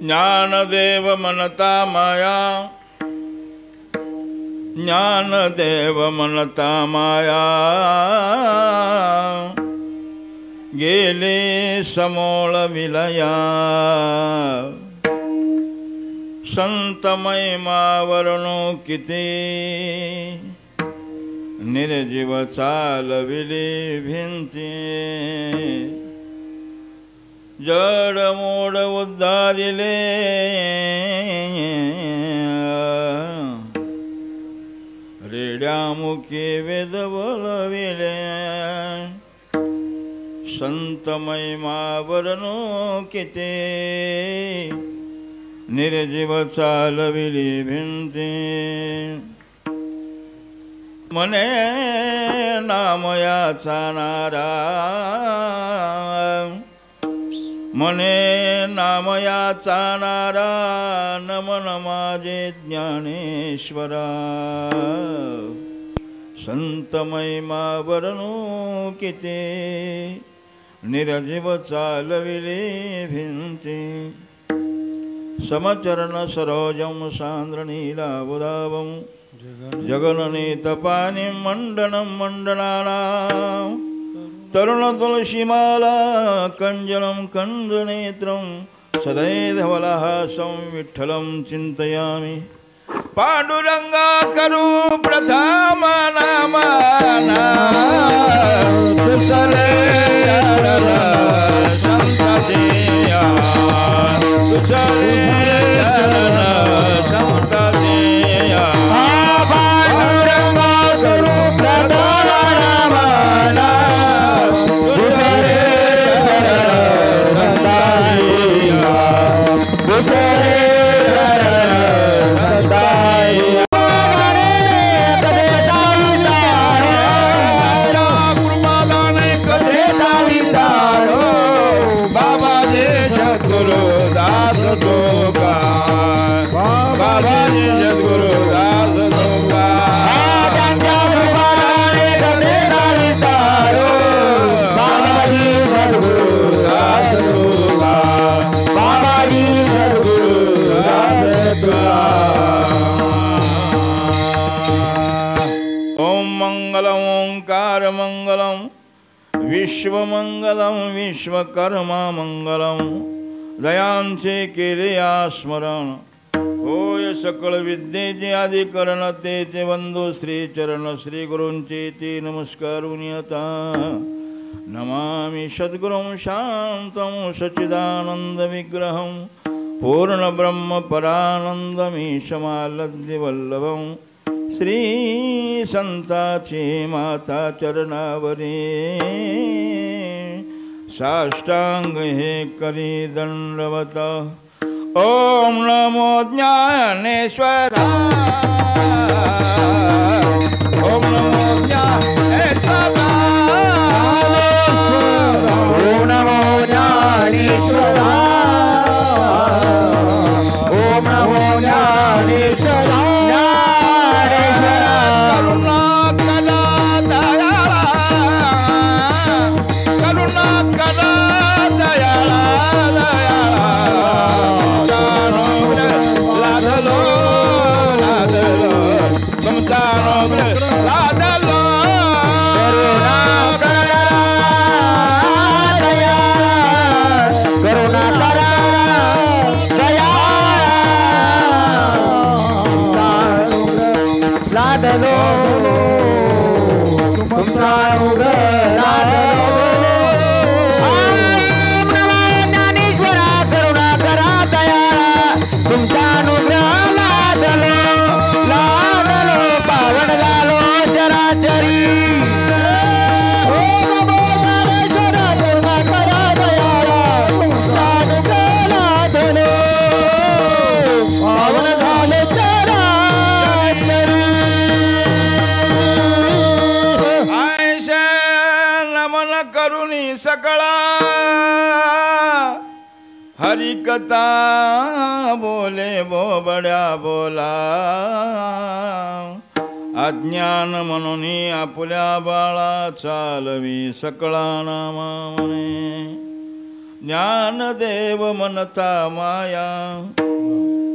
ज्ञानदेव मनता माया, ज्ञानदेव मनता माया, गेले समोळ विलया. संत महिमा वर्णो किती, निर्जीव चालविली भिंती. जड मोड उद्धारिले, रेड्यामुखी वेद बोलविले. संत महिमा वर्णो किती, निर्जीव चालविली भिंती. मने नामयाचा नारा, मने नामयाचा नारा. नमन माझे ज्ञानेश्वरा, संत महिमा वर्णो किती, निर्जीव चालविले भिंती. समचरण सरोजं सान्द्रनीलावुदावं, जगननीतपानि मण्डनं मण्डनानां. तरुणतुलसीमाला कञ्जनं कञ्जनेत्रं, सदैधवलहासं विठ्ठलं चिन्तयामि. पाण्डुरङ्गा करू प्रथम नामाना, तुसरे संतसेया, तुसरे संतसेया. पाण्डुरङ्गा करू प्रथम नामाना, तुसरे संतसेया, तुसरे विश्वमंगलम विश्वकर्मा मंगलम. दयांचे केले स्मरण, होय सकळ विद्येचे अधिकरण. तेचे वंदो श्री चरण, श्री गुरूंचे ते नमस्कारून आता. नमामि सद्गुरुं शांतं सच्चिदानंद विग्रहं, पूर्ण ब्रह्म परानंदमीशमालद्य वल्लभं. श्री संताची माता चरणावरी, साष्टांग हे करी दंडवत. ओम नमो ज्ञानेश्वराय, ओम नमो ज्ञानेश्वराय, ओम नमो ज्ञानेश्वराय, ओम नमो ज्ञानेश्वराय. हरिकथा बोले बोबड्या बोला, अज्ञान म्हणून आपुल्या बाळा चालवी सकळा नामा म्हणे. ज्ञानदेव म्हणता माया,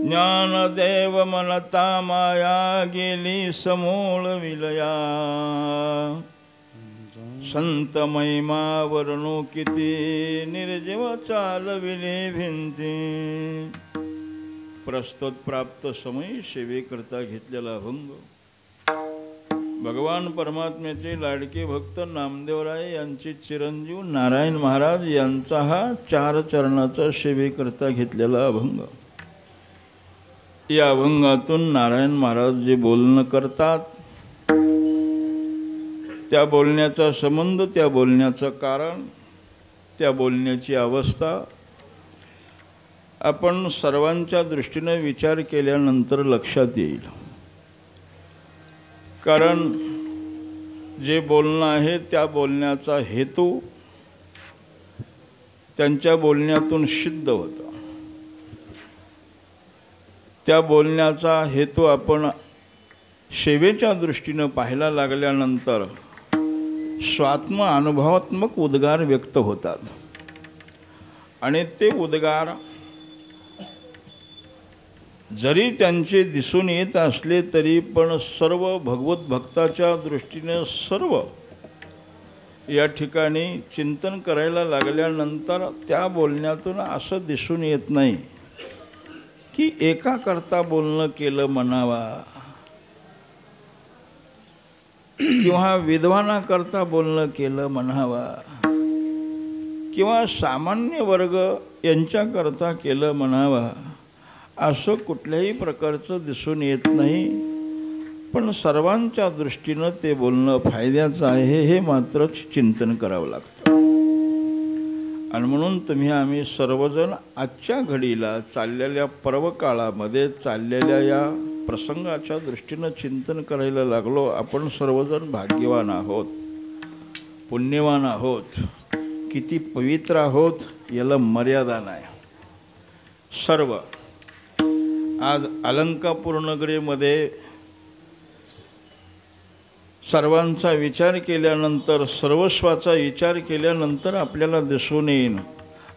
ज्ञानदेव म्हणता माया, गेली समूळ विलया. संत महिमा वर्णू किती, निर्जीव चालविले भिंती. प्रस्तुत प्राप्त समय सेवेकरता घेतलेला अभंग भगवान परमात्म्याचे लाडके भक्त नामदेवराय यांचे चिरंजीव नारायण महाराज यांचा हा 4 चरणाचा सेवेकरता घेतलेला अभंग. या अभंगातून नारायण महाराज जे बोलणं करतात, त्या बोलण्याचा संबंध, त्या बोलण्याचं कारण, त्या बोलण्याची अवस्था आपण सर्वांच्या दृष्टीने विचार केल्यानंतर लक्षात येईल. कारण जे बोलणं आहे त्या बोलण्याचा हेतू त्यांच्या बोलण्यातून सिद्ध होतं. त्या बोलण्याचा हेतू आपण सेवेच्या दृष्टीने पाहायला लागल्यानंतर स्वात्म अनुभवात्मक उद्गार व्यक्त होतात. आणि ते उद्गार जरी त्यांचे दिसून येत असले तरी पण सर्व भगवत भक्ताच्या दृष्टीने सर्व या ठिकाणी चिंतन करायला लागल्यानंतर त्या बोलण्यातून असं दिसून येत नाही की एका करता बोलणं केलं म्हणावा किंवा विद्वानाकरता बोलणं केलं म्हणावा किंवा सामान्य वर्ग यांच्याकरता केलं म्हणावा, असं कुठल्याही प्रकारचं दिसून येत नाही. पण सर्वांच्या दृष्टीनं ते बोलणं फायद्याचं आहे हे मात्र चिंतन करावं लागतं. आणि म्हणून आम्ही सर्वजण आजच्या घडीला चाललेल्या पर्वकाळामध्ये चाललेल्या या प्रसंगाच्या दृष्टीनं चिंतन करायला लागलो. आपण सर्वजण भाग्यवान आहोत, पुण्यवान आहोत, किती पवित्र आहोत याला मर्यादा नाही. सर्व आज अलंकापूर नगरीमध्ये सर्वांचा विचार केल्यानंतर, सर्वस्वाचा विचार केल्यानंतर आपल्याला दिसून येईल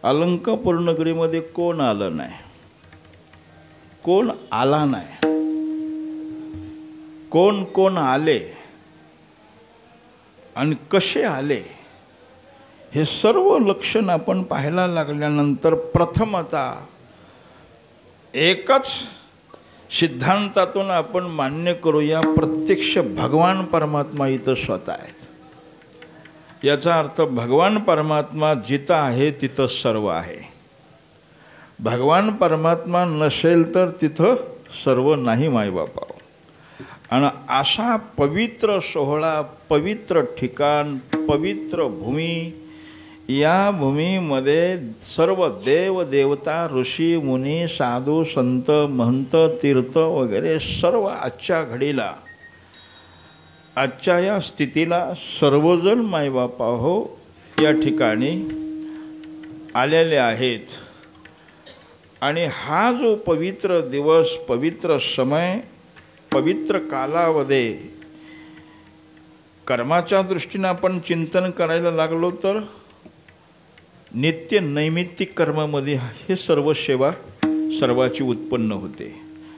अलंकापूर नगरीमध्ये कोण आलं नाही, कोण आला नाही, कोण कोण आले आणि कसे आले हे सर्व लक्षण आपण पाहायला लागल्यानंतर प्रथमतः एकच सिद्धांतातून आपण मान्य करूया, प्रत्यक्ष भगवान परमात्मा इथं स्वतः आहेत. याचा अर्थ भगवान परमात्मा जिथं आहे तिथं सर्व आहे. भगवान परमात्मा नसेल तर तिथं सर्व नाही मायबापाव. आणि असा पवित्र सोहळा, पवित्र ठिकाण, पवित्र भूमी, या भूमीमध्ये सर्व देव देवता, ऋषी मुनी, साधू संत महंत तीर्थ वगैरे सर्व आजच्या घडीला, आजच्या या स्थितीला सर्वजण मायबापा हो या ठिकाणी आलेले आहेत. आणि हा जो पवित्र दिवस, पवित्र समय, पवित्र कालावधी कर्माच्या दृष्टीने आपण चिंतन करायला लागलो तर नित्य नैमित्तिक कर्मामध्ये हे सर्व सेवा सर्वाची उत्पन्न होते.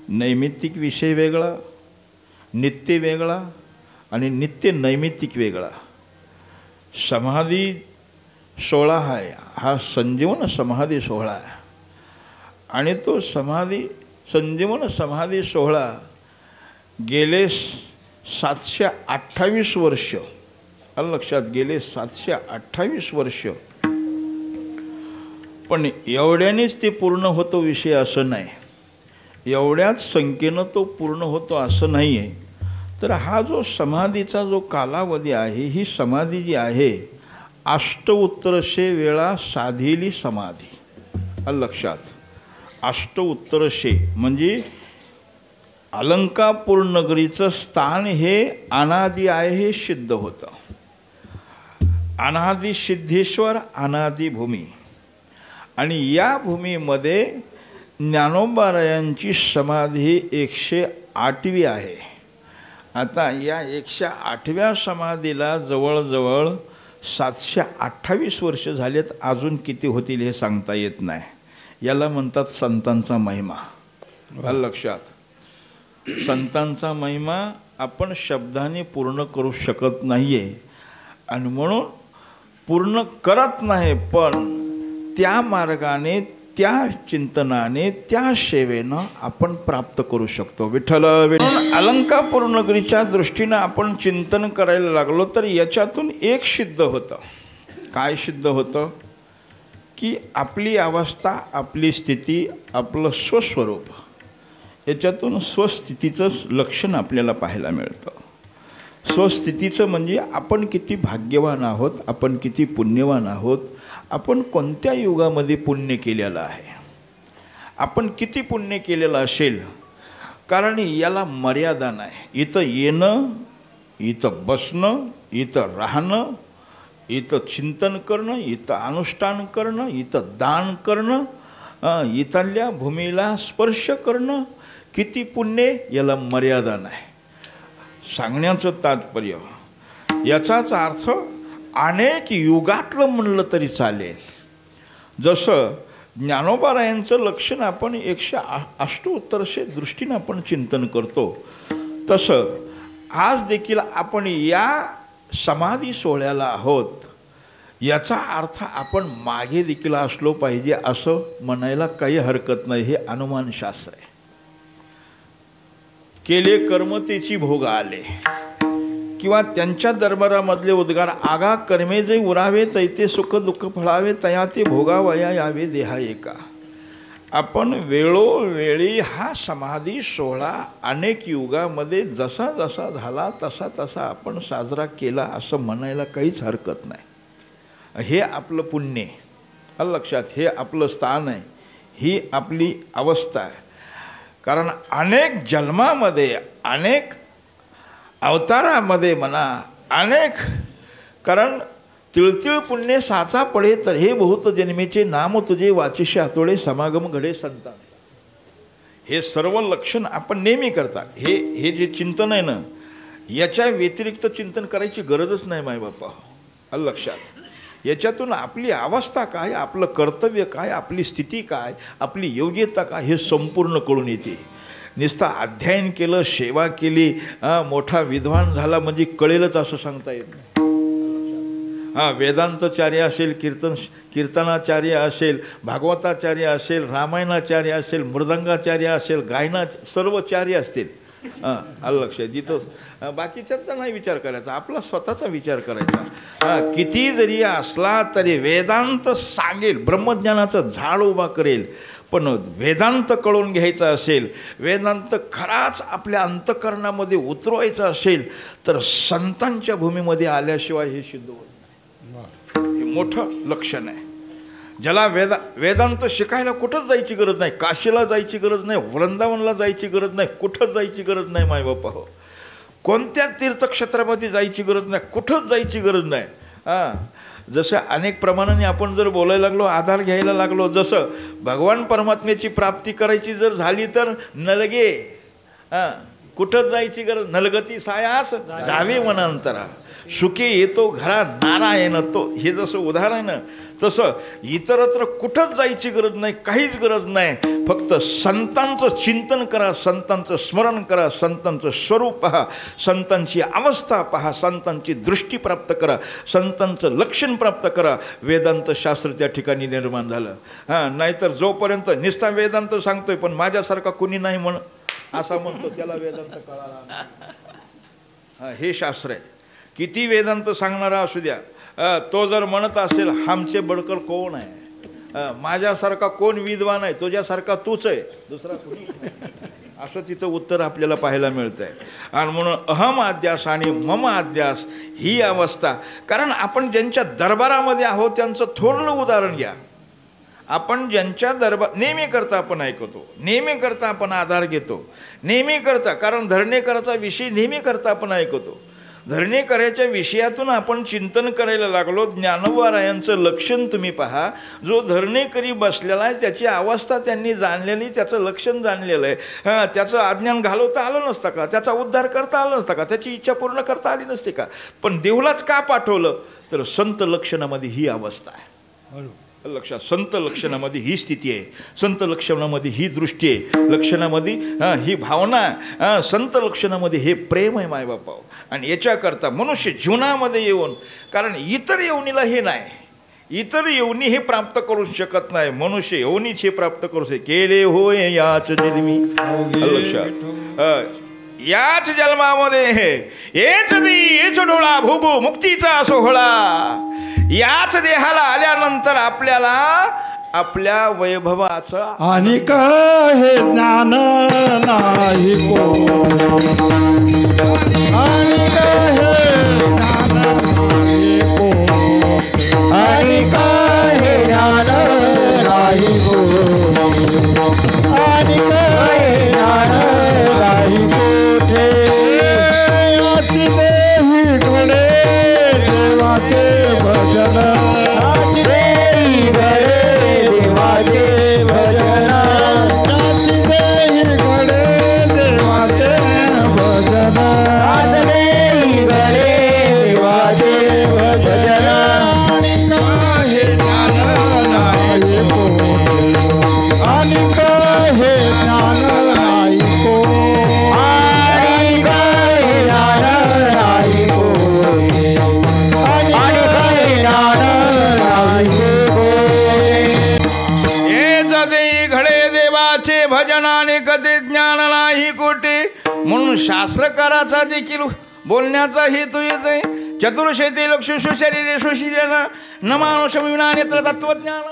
नैमित्तिक विषय वेगळा, नित्य वेगळा आणि नित्य नैमित्तिक वेगळा. समाधी सोहळा आहे, हा संजीवन समाधी सोहळा आहे. आणि तो संजीवन समाधी सोहळा गेले 728 वर्ष, लक्षात, गेले 728 वर्ष. पण एवढ्यानेच ते पूर्ण होतो विषय असं नाही, एवढ्याच संख्येनं तो पूर्ण होतो असं नाही आहे. तर हा जो समाधीचा जो कालावधी आहे, ही समाधी जी आहे 8 वेळा साधिली समाधी. लक्षात, 8 म्हणजे अलंकापूर नगरीचं स्थान हे अनादि आहे हे सिद्ध होतं. अनादि सिद्धेश्वर, अनादि भूमी. आणि या भूमीमध्ये ज्ञानोबारायांची समाधी 108वी आहे. आता या 108व्या समाधीला जवळजवळ 728 वर्ष झालेत, अजून किती होतील हे सांगता येत नाही. याला म्हणतात संतांचा महिमा. आलं लक्षात? संतांचा महिमा आपण शब्दाने पूर्ण करू शकत नाहीये, आणि म्हणून पूर्ण करत नाही, पण त्या मार्गाने, त्या चिंतनाने, त्या सेवेनं आपण प्राप्त करू शकतो. विठ्ठल विठ्ठल. अलंकापूर नगरीच्या दृष्टीनं आपण चिंतन करायला लागलो तर याच्यातून एक सिद्ध होतं. काय सिद्ध होतं? की आपली अवस्था, आपली स्थिती, आपलं स्वस्वरूप, याच्यातून स्वस्थितीचं लक्षण आपल्याला पाहायला मिळतं. स्वस्थितीचं म्हणजे आपण किती भाग्यवान आहोत, आपण किती पुण्यवान आहोत, आपण कोणत्या युगामध्ये पुण्य केलेलं आहे, आपण किती पुण्य केलेलं असेल. कारण याला मर्यादा नाही. इथं येणं, इथं बसणं, इथं राहणं, इथं चिंतन करणं, इथं अनुष्ठान करणं, इथं दान करणं, इथल्या भूमीला स्पर्श करणं, किती पुण्य, याला मर्यादा नाही. सांगण्याचं तात्पर्य याचाच अर्थ अनेक युगातलं म्हणलं तरी चालेल. जसं ज्ञानोबारायांचं लक्षण आपण 188 दृष्टीनं आपण चिंतन करतो, तसं आज देखील आपण या समाधी सोहळ्याला आहोत. याचा अर्थ आपण मागे देखील असलो पाहिजे असं म्हणायला काही हरकत नाही. हे अनुमानशास्त्र आहे. केले कर्म तेची भोग आले, किंवा त्यांच्या दरबारामधले उद्गार, आगा कर्मे जे उरावे तैते सुख दुःख फळावे, तया ते भोगावया यावे देहा एका. आपण वेळोवेळी हा समाधी सोहळा अनेक युगामध्ये जसा जसा झाला तसा तसा आपण साजरा केला असं म्हणायला काहीच हरकत नाही. हे आपलं पुण्य आहे. लक्षात? हे आपलं स्थान आहे, ही आपली अवस्था आहे. कारण अनेक जन्मामध्ये, अनेक अवतारामध्ये म्हणा, अनेक, कारण तिळतिळ पुण्य साचा पडे तर हे बहुत जन्मेचे नाम तुझे वाचिष्य आतोळे समागम घडे संतांचा. हे सर्व लक्षण आपण नेहमी करता. हे जे चिंतन आहे ना, याच्या व्यतिरिक्त चिंतन करायची गरजच नाही माय बापा. लक्षात? याच्यातून आपली अवस्था काय, आपलं कर्तव्य काय, आपली स्थिती काय, आपली योग्यता काय, हे संपूर्ण कळून येते. नुसतं अध्ययन केलं, सेवा केली, मोठा विद्वान झाला म्हणजे कळेलच असं सांगता येत नाही. वेदांतचार्य असेल, कीर्तनाचार्य असेल, भागवताचार्य असेल, रामायणाचार्य असेल, मृदंगाचार्य असेल, गायना, सर्व चार्य असतील. आलं लक्षात? जिथं बाकीच्यांचा नाही विचार करायचा, आपला स्वतःचा विचार करायचा. किती जरी असला तरी वेदांत सांगेल, ब्रह्मज्ञानाचं झाड उभा करेल. पण वेदांत कळून घ्यायचा असेल, वेदांत खराच आपल्या अंतःकरणामध्ये उतरवायचा असेल तर संतांच्या भूमीमध्ये आल्याशिवाय हे सिद्ध होत नाही. हे मोठं लक्षण आहे. ज्याला वेदांत शिकायला कुठंच जायची गरज नाही, काशीला जायची गरज नाही, वृंदावनला जायची गरज नाही, कुठंच जायची गरज नाही माय बापा हो. कोणत्या तीर्थक्षेत्रामध्ये जायची गरज नाही, कुठंच जायची गरज नाही. जसं अनेक प्रमाणाने आपण जर बोलायला लागलो, आधार घ्यायला लागलो, जसं भगवान परमात्म्याची प्राप्ती करायची जर झाली तर नलगे, कुठंच जायची गरज, नलगती सायास जावे वनांतरा, सुखी येतो घरा नारायण तो. हे जसं उदाहरण आहे, तसं इतरत्र कुठंच जायची गरज नाही, काहीच गरज नाही. फक्त संतांचं चिंतन करा, संतांचं स्मरण करा, संतांचं स्वरूप पहा, संतांची अवस्था पहा, संतांची दृष्टी प्राप्त करा, संतांचं लक्षण प्राप्त करा. वेदांत शास्त्र त्या ठिकाणी निर्माण झालं. नाहीतर जोपर्यंत निस्ता वेदांत सांगतोय पण माझ्यासारखा कुणी नाही म्हण असा म्हणतो, त्याला वेदांत कळाला. हे शास्त्र आहे. किती वेदांत सांगणारा असू द्या, तो जर म्हणत असेल आमचे बडकर कोण आहे, माझ्यासारखा कोण विद्वान आहे, तुझ्यासारखा तूच आहे, दुसरा कोणी नाही, असं तिथं उत्तर आपल्याला पाहायला मिळतं आहे. आणि म्हणून अहम अध्यास आणि मम अध्यास ही अवस्था. कारण आपण ज्यांच्या दरबारामध्ये आहोत त्यांचं थोरलं उदाहरण घ्या. आपण ज्यांच्या दरबार नेहमी करता आपण ऐकतो, नेहमी करता आपण आधार घेतो, नेहमी करता, कारण धरणेकराचा विषय नेहमी करता आपण ऐकतो. धरणेकराच्या विषयातून आपण चिंतन करायला लागलो. ज्ञानोबारायांचं लक्षण तुम्ही पहा. जो धरणेकरी बसलेला आहे त्याची अवस्था त्यांनी जाणलेली, त्याचं लक्षण जाणलेलं आहे. हां, त्याचं अज्ञान घालवता आलं नसतं का? त्याचा उद्धार करता आला नसता का? त्याची इच्छा पूर्ण करता आली नसते का? पण देवलाच का पाठवलं? तर संत लक्षणामध्ये ही अवस्था आहे. लक्षात, संत लक्षणामध्ये ही स्थिती आहे, संत लक्षणामध्ये ही दृष्टी आहे, लक्षणामध्ये ही भावना, संत लक्षणामध्ये हे प्रेम आहे मायबापा. आणि याच्याकरता मनुष्य जीवनामध्ये येऊन, कारण इतर येवणीला हे नाही, इतर येवणी हे प्राप्त करू शकत नाही, मनुष्य येवणीच हे प्राप्त करू शकते. केले होय याच जन्मी. लक्षात, याच जन्मामध्ये हेच हेच डोळा भूभू मुक्तीचा सोहळा. याच देहाला आल्यानंतर आपल्याला आपल्या वैभवाचा आणि हे ज्ञान नाही को, आणि हे ज्ञान नाही को, आणि हे ज्ञान नाही को, आणि हे ज्ञान नाही कोठे. अति देही घडे देवाचे भजन, अति देही घडे देवाचे भजन, अति देही घडे देवाचे भजन, अति देही घडे देवाचे भजन. आणि हे ज्ञान नाही कोठे, आणि हे ज्ञान नाही को, आणि हे ज्ञान नाही कोठे, आणि हे ज्ञान नाही कोठे. हेच देई घडे देवाचे भजन आणि कधी ज्ञान नाही कोठे. म्हणून शास्त्रकाराचा देखील बोलण्याचा हेतू येत आहे. चतुर्शेती लक्षुषु शरीरे सुशीलन न मानुष विना नेत्र तत्वज्ञान.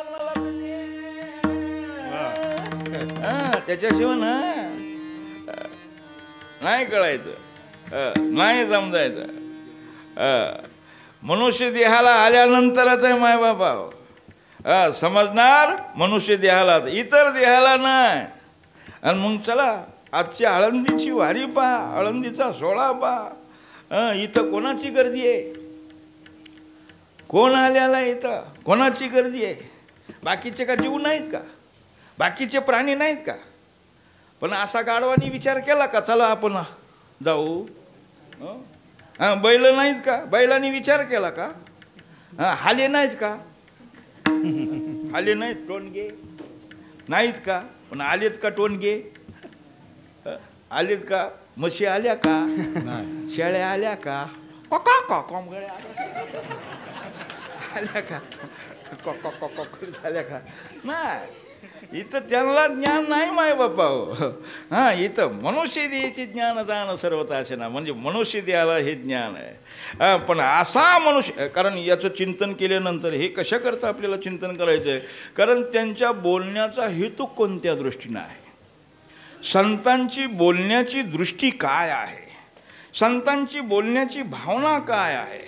त्याच्याशिवाय नाही कळायचं, नाही समजायचं. मनुष्य देहाला आल्यानंतरच आहे मायबापा समजणार. मनुष्य देहालाच, इतर देहाला नाही. आणि मग चला आजची आळंदीची वारी पहा, आळंदीचा सोहळा पहा. इथं कोणाची गर्दी आहे? कोण आल्याला इथं? कोणाची गर्दी आहे? बाकीचे का जीव नाहीत का? बाकीचे प्राणी नाहीत का? पण असा गाढवानी विचार केला का चला आपण जाऊ? बैल नाहीत का? बैलांनी विचार केला का? हाले नाहीत का? हाले नाहीत, टोणगे नाहीत का? पण आलेत का टोणगे? आलेत का? म्हशी आल्या का? शेळ्या आल्या का? कोंबड्या आल्या का? आल्या का? नाही, इथं त्यांना ज्ञान नाही माय बापा. हो, हां, इथं मनुष्य देहाचे ज्ञान जाणं सर्वथा असे ना, म्हणजे मनुष्य देहाला हे ज्ञान आहे. पण असा मनुष्य, कारण याचं चिंतन केल्यानंतर हे कशाकरता आपल्याला चिंतन करायचं आहे? कारण त्यांच्या बोलण्याचा हेतू कोणत्या दृष्टीनं आहे, संतांची बोलण्याची दृष्टी काय आहे, संतांची बोलण्याची भावना काय आहे,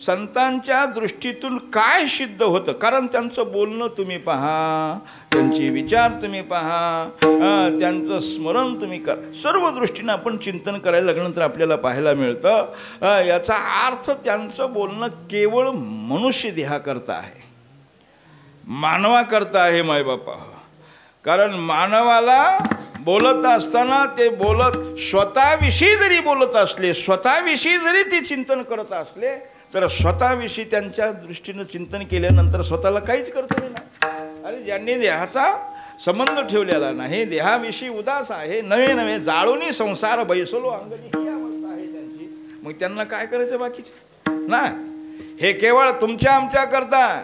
संतांच्या दृष्टीतून काय सिद्ध होतं. कारण त्यांचं बोलणं तुम्ही पहा, त्यांचे विचार तुम्ही पहा, त्यांचं स्मरण तुम्ही करा. सर्व दृष्टीनं आपण चिंतन करायला लागल्यानंतर आपल्याला पाहायला मिळतं याचा अर्थ त्यांचं बोलणं केवळ मनुष्य देहाकरता आहे, मानवाकरता आहे मायबापा. कारण मानवाला बोलत असताना ते बोलत स्वतःविषयी जरी बोलत असले, स्वतःविषयी जरी ते चिंतन करत असले, तर स्वतःविषयी त्यांच्या दृष्टीनं चिंतन केल्यानंतर स्वतःला काहीच कर्तव्य नाही. अरे ज्यांनी देहाचा संबंध ठेवलेला नाही, देहाविषयी उदास आहे, नवे नवे जाळूनी संसार बैसलो अंगणी, ही अवस्था आहे त्यांची. मग त्यांना काय करायचं बाकीचे नाही. हे केवळ तुमच्या आमच्या करता.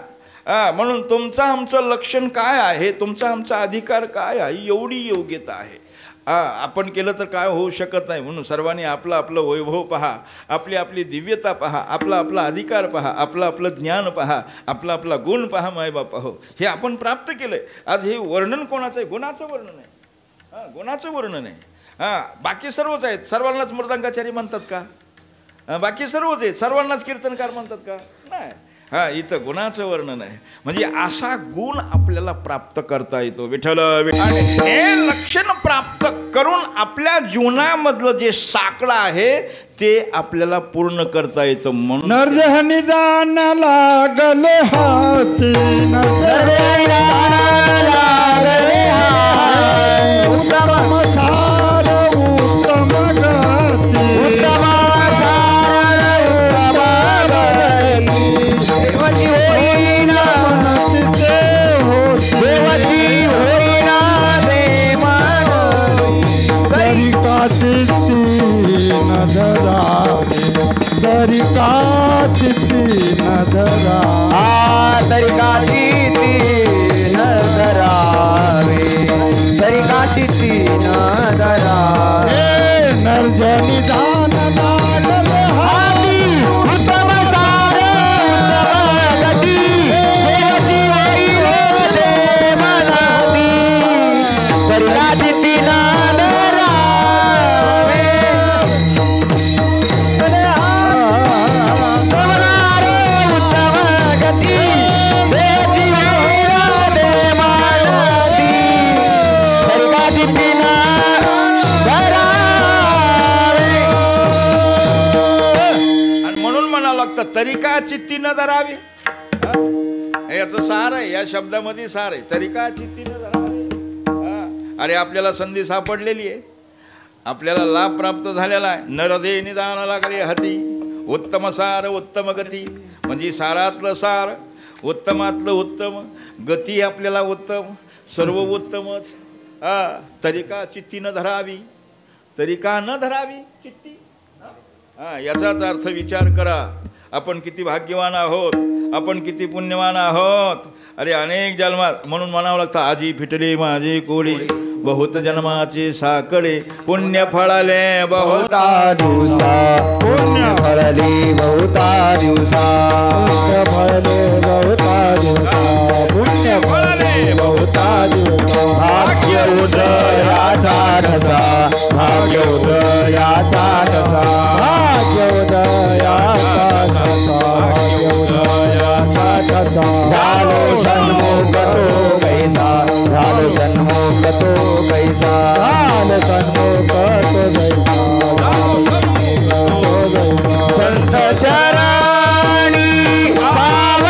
म्हणून तुमचं आमचं लक्षण काय आहे, तुमचा आमचा अधिकार काय आहे, एवढी योग्यता आहे. आपण केलं तर काय होऊ शकत नाही. म्हणून सर्वांनी आपलं आपलं वैभव पहा, आपली आपली दिव्यता पहा, आपला आपला अधिकार पहा, आपलं आपलं ज्ञान पहा, आपला आपला गुण पहा मायबापा. हो, हे आपण प्राप्त केलं आहे. आज हे वर्णन कोणाचं आहे? गुणाचं वर्णन आहे. गुणाचं वर्णन आहे. बाकी सर्वच आहेत. सर्वांनाच मृदंगाचारी म्हणतात का? बाकी सर्वच आहेत. सर्वांनाच कीर्तनकार म्हणतात का? नाही. हा, इथं गुणाचं वर्णन आहे. म्हणजे असा गुण आपल्याला प्राप्त करता येतो. विठ्ठल आणि हे लक्षण प्राप्त करून आपल्या जीवनामधलं जे साकडं आहे ते आपल्याला पूर्ण करता येतं. म्हणून नरनिदान लागले हाती, नरनिदान लागले हाती, उत्तम सार उत्तम गती, उत्तम सार उत्तम गती, देवाची होईना मनते हो, देवाची होईना देवान, तरी का चित्ती न धरावे, तरी का चित्ती न धरावे, तरी का चित्ती न धरावे, तरी का चित्ती न धरावे. नरनिदान लागले हाती, उत्तम सार उत्तम गती, देवाची होईना देवानाती, तरी का चित्ती न तरिका चित्ती न धरावी. याचं सार आहे, या शब्दामध्ये सार आहे. तरिका चित्ती न धरावी. अरे आपल्याला संधी सापडलेली आहे, आपल्याला लाभ प्राप्त झालेला आहे. नरदे निदान लागले हाती, उत्तम सार उत्तम गती. म्हणजे सारातलं सार, उत्तमातलं उत्तम, गती आपल्याला उत्तम, सर्व उत्तमच. तरिका चित्ती न धरावी, तरिका न धरावी चित्ती. याचाच अर्थ विचार करा. आपण किती भाग्यवान आहोत, आपण किती पुण्यवान आहोत. अरे अनेक जन्मात म्हणून म्हणावं लागतं, आजी फिटले माझे कोडे, बहुत जन्माचे साकडे, पुण्य फळाले बहुता दिवसा, पुण्य फळले बहुता दिवसा, पुण्य फळले बहुता दिवसा, पुण्य फळले बहुता दिवसा. भाग्य उदयाचा ठसा, भाग्य उदयाचा ठसा, भाग्य उदयाचा ठसा, भाग्य उदयाचा ठसा. झालो सन्मुख तो कैसा, झालो सन्मुख तो कैसा, झालो सन्मुख तो कैसा, संत चरणी पावलो,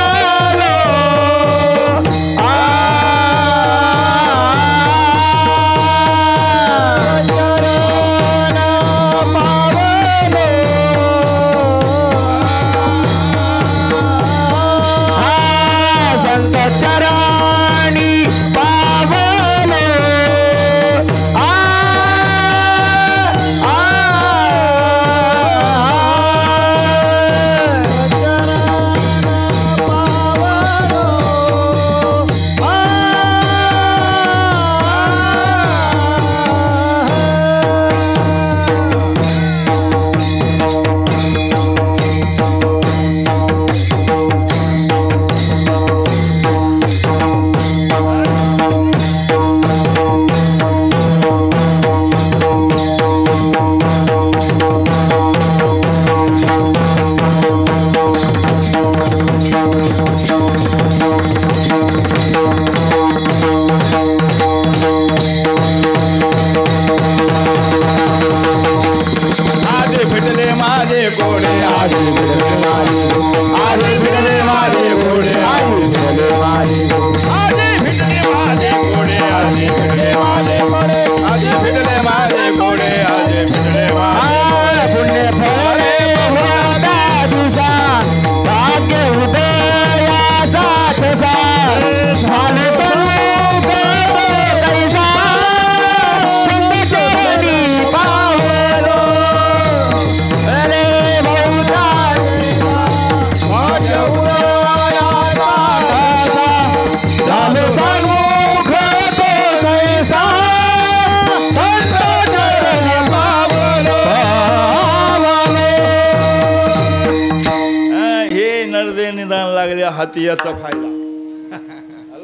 हाती याचा फायदा.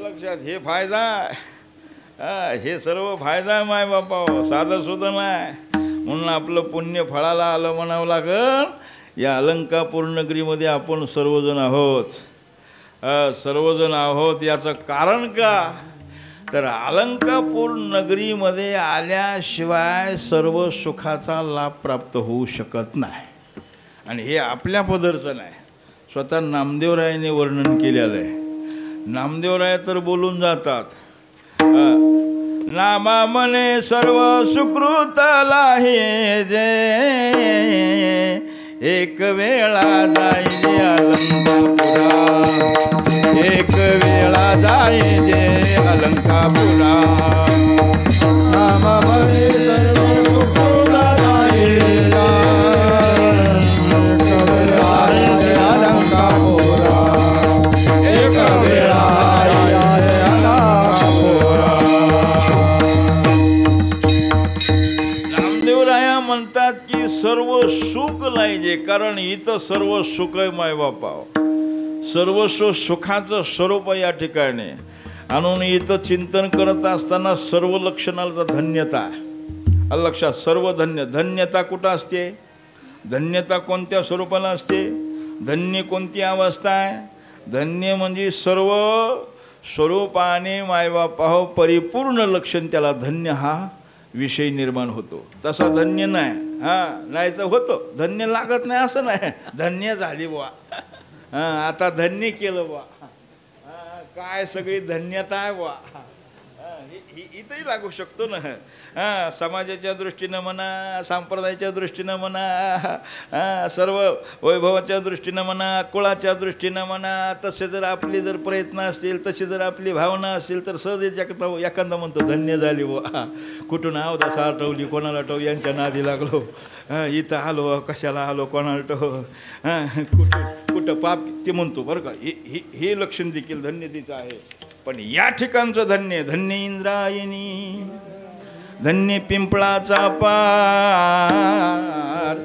लक्षात, हे फायदा, हे सर्व फायदा माय बापा, साधं सुद्धा नाही. म्हणून आपलं पुण्य फळाला आलं म्हणावं लागल. या अलंकापूर नगरीमध्ये आपण सर्वजण आहोत. सर्वजण आहोत. याचं कारण का, तर अलंकापूर नगरीमध्ये आल्याशिवाय सर्व सुखाचा लाभ प्राप्त होऊ शकत नाही. आणि हे आपल्या पदरचं नाही, स्वतः नामदेवरायाने वर्णन केलेलं आहे. नामदेवराय तर बोलून जातात, नामा मने सर्व सुकृत लाहे जे, एक वेळा जाई अलंकापुरा, एक वेळा जाई जे अलंकापुरा. नामा मने सर्व सुकृत लाहे जे, एक वेळा जाई अलंकापुरा, एक वेळा जाई अलंकापुरा. नामदेवराया म्हणतात की सर्व सुख लायजे, कारण इथं सर्व सुख आहे मायबापा. सर्वस्व सुखाचं स्वरूप या ठिकाणी आणून इथं चिंतन करत असताना सर्व लक्षणाला धन्यता आहे. लक्षात, सर्व धन्यता कुठं असते, धन्यता कोणत्या स्वरूपाला असते, धन्य कोणती अवस्था आहे, धन्य म्हणजे सर्व स्वरूपाने मायबापा हो परिपूर्ण लक्षण, त्याला धन्य हा विषय निर्माण होतो. तसा धन्य नाही, नाही तर होतो धन्य लागत नाही असं नाही, धन्य झाली बुवा, आता धन्य केलं बुवा, काय सगळी धन्यता आहे बुवा. इथंही लागू शकतो ना, समाजाच्या दृष्टीनं म्हणा, संप्रदायाच्या दृष्टीनं म्हणा, सर्व वैभवाच्या दृष्टीनं म्हणा, कुळाच्या दृष्टीनं म्हणा. तसे जर आपले जर प्रयत्न असतील, तशी जर आपली भावना असेल तर सहज एखादा म्हणतो धन्य झाली बुवा. कुठून आव दसा आठवली, कोणाला आठव, यांच्या नादी लागलो, इथं आलो, कशाला आलो, कोणाला आठव, कुठं पाप ते म्हणतो बरं का. हे लक्षण देखील धन्यतेचं आहे. पण या ठिकाणचं धन्य, धन्य इंद्रायणी, धन्य पिंपळाचा पार,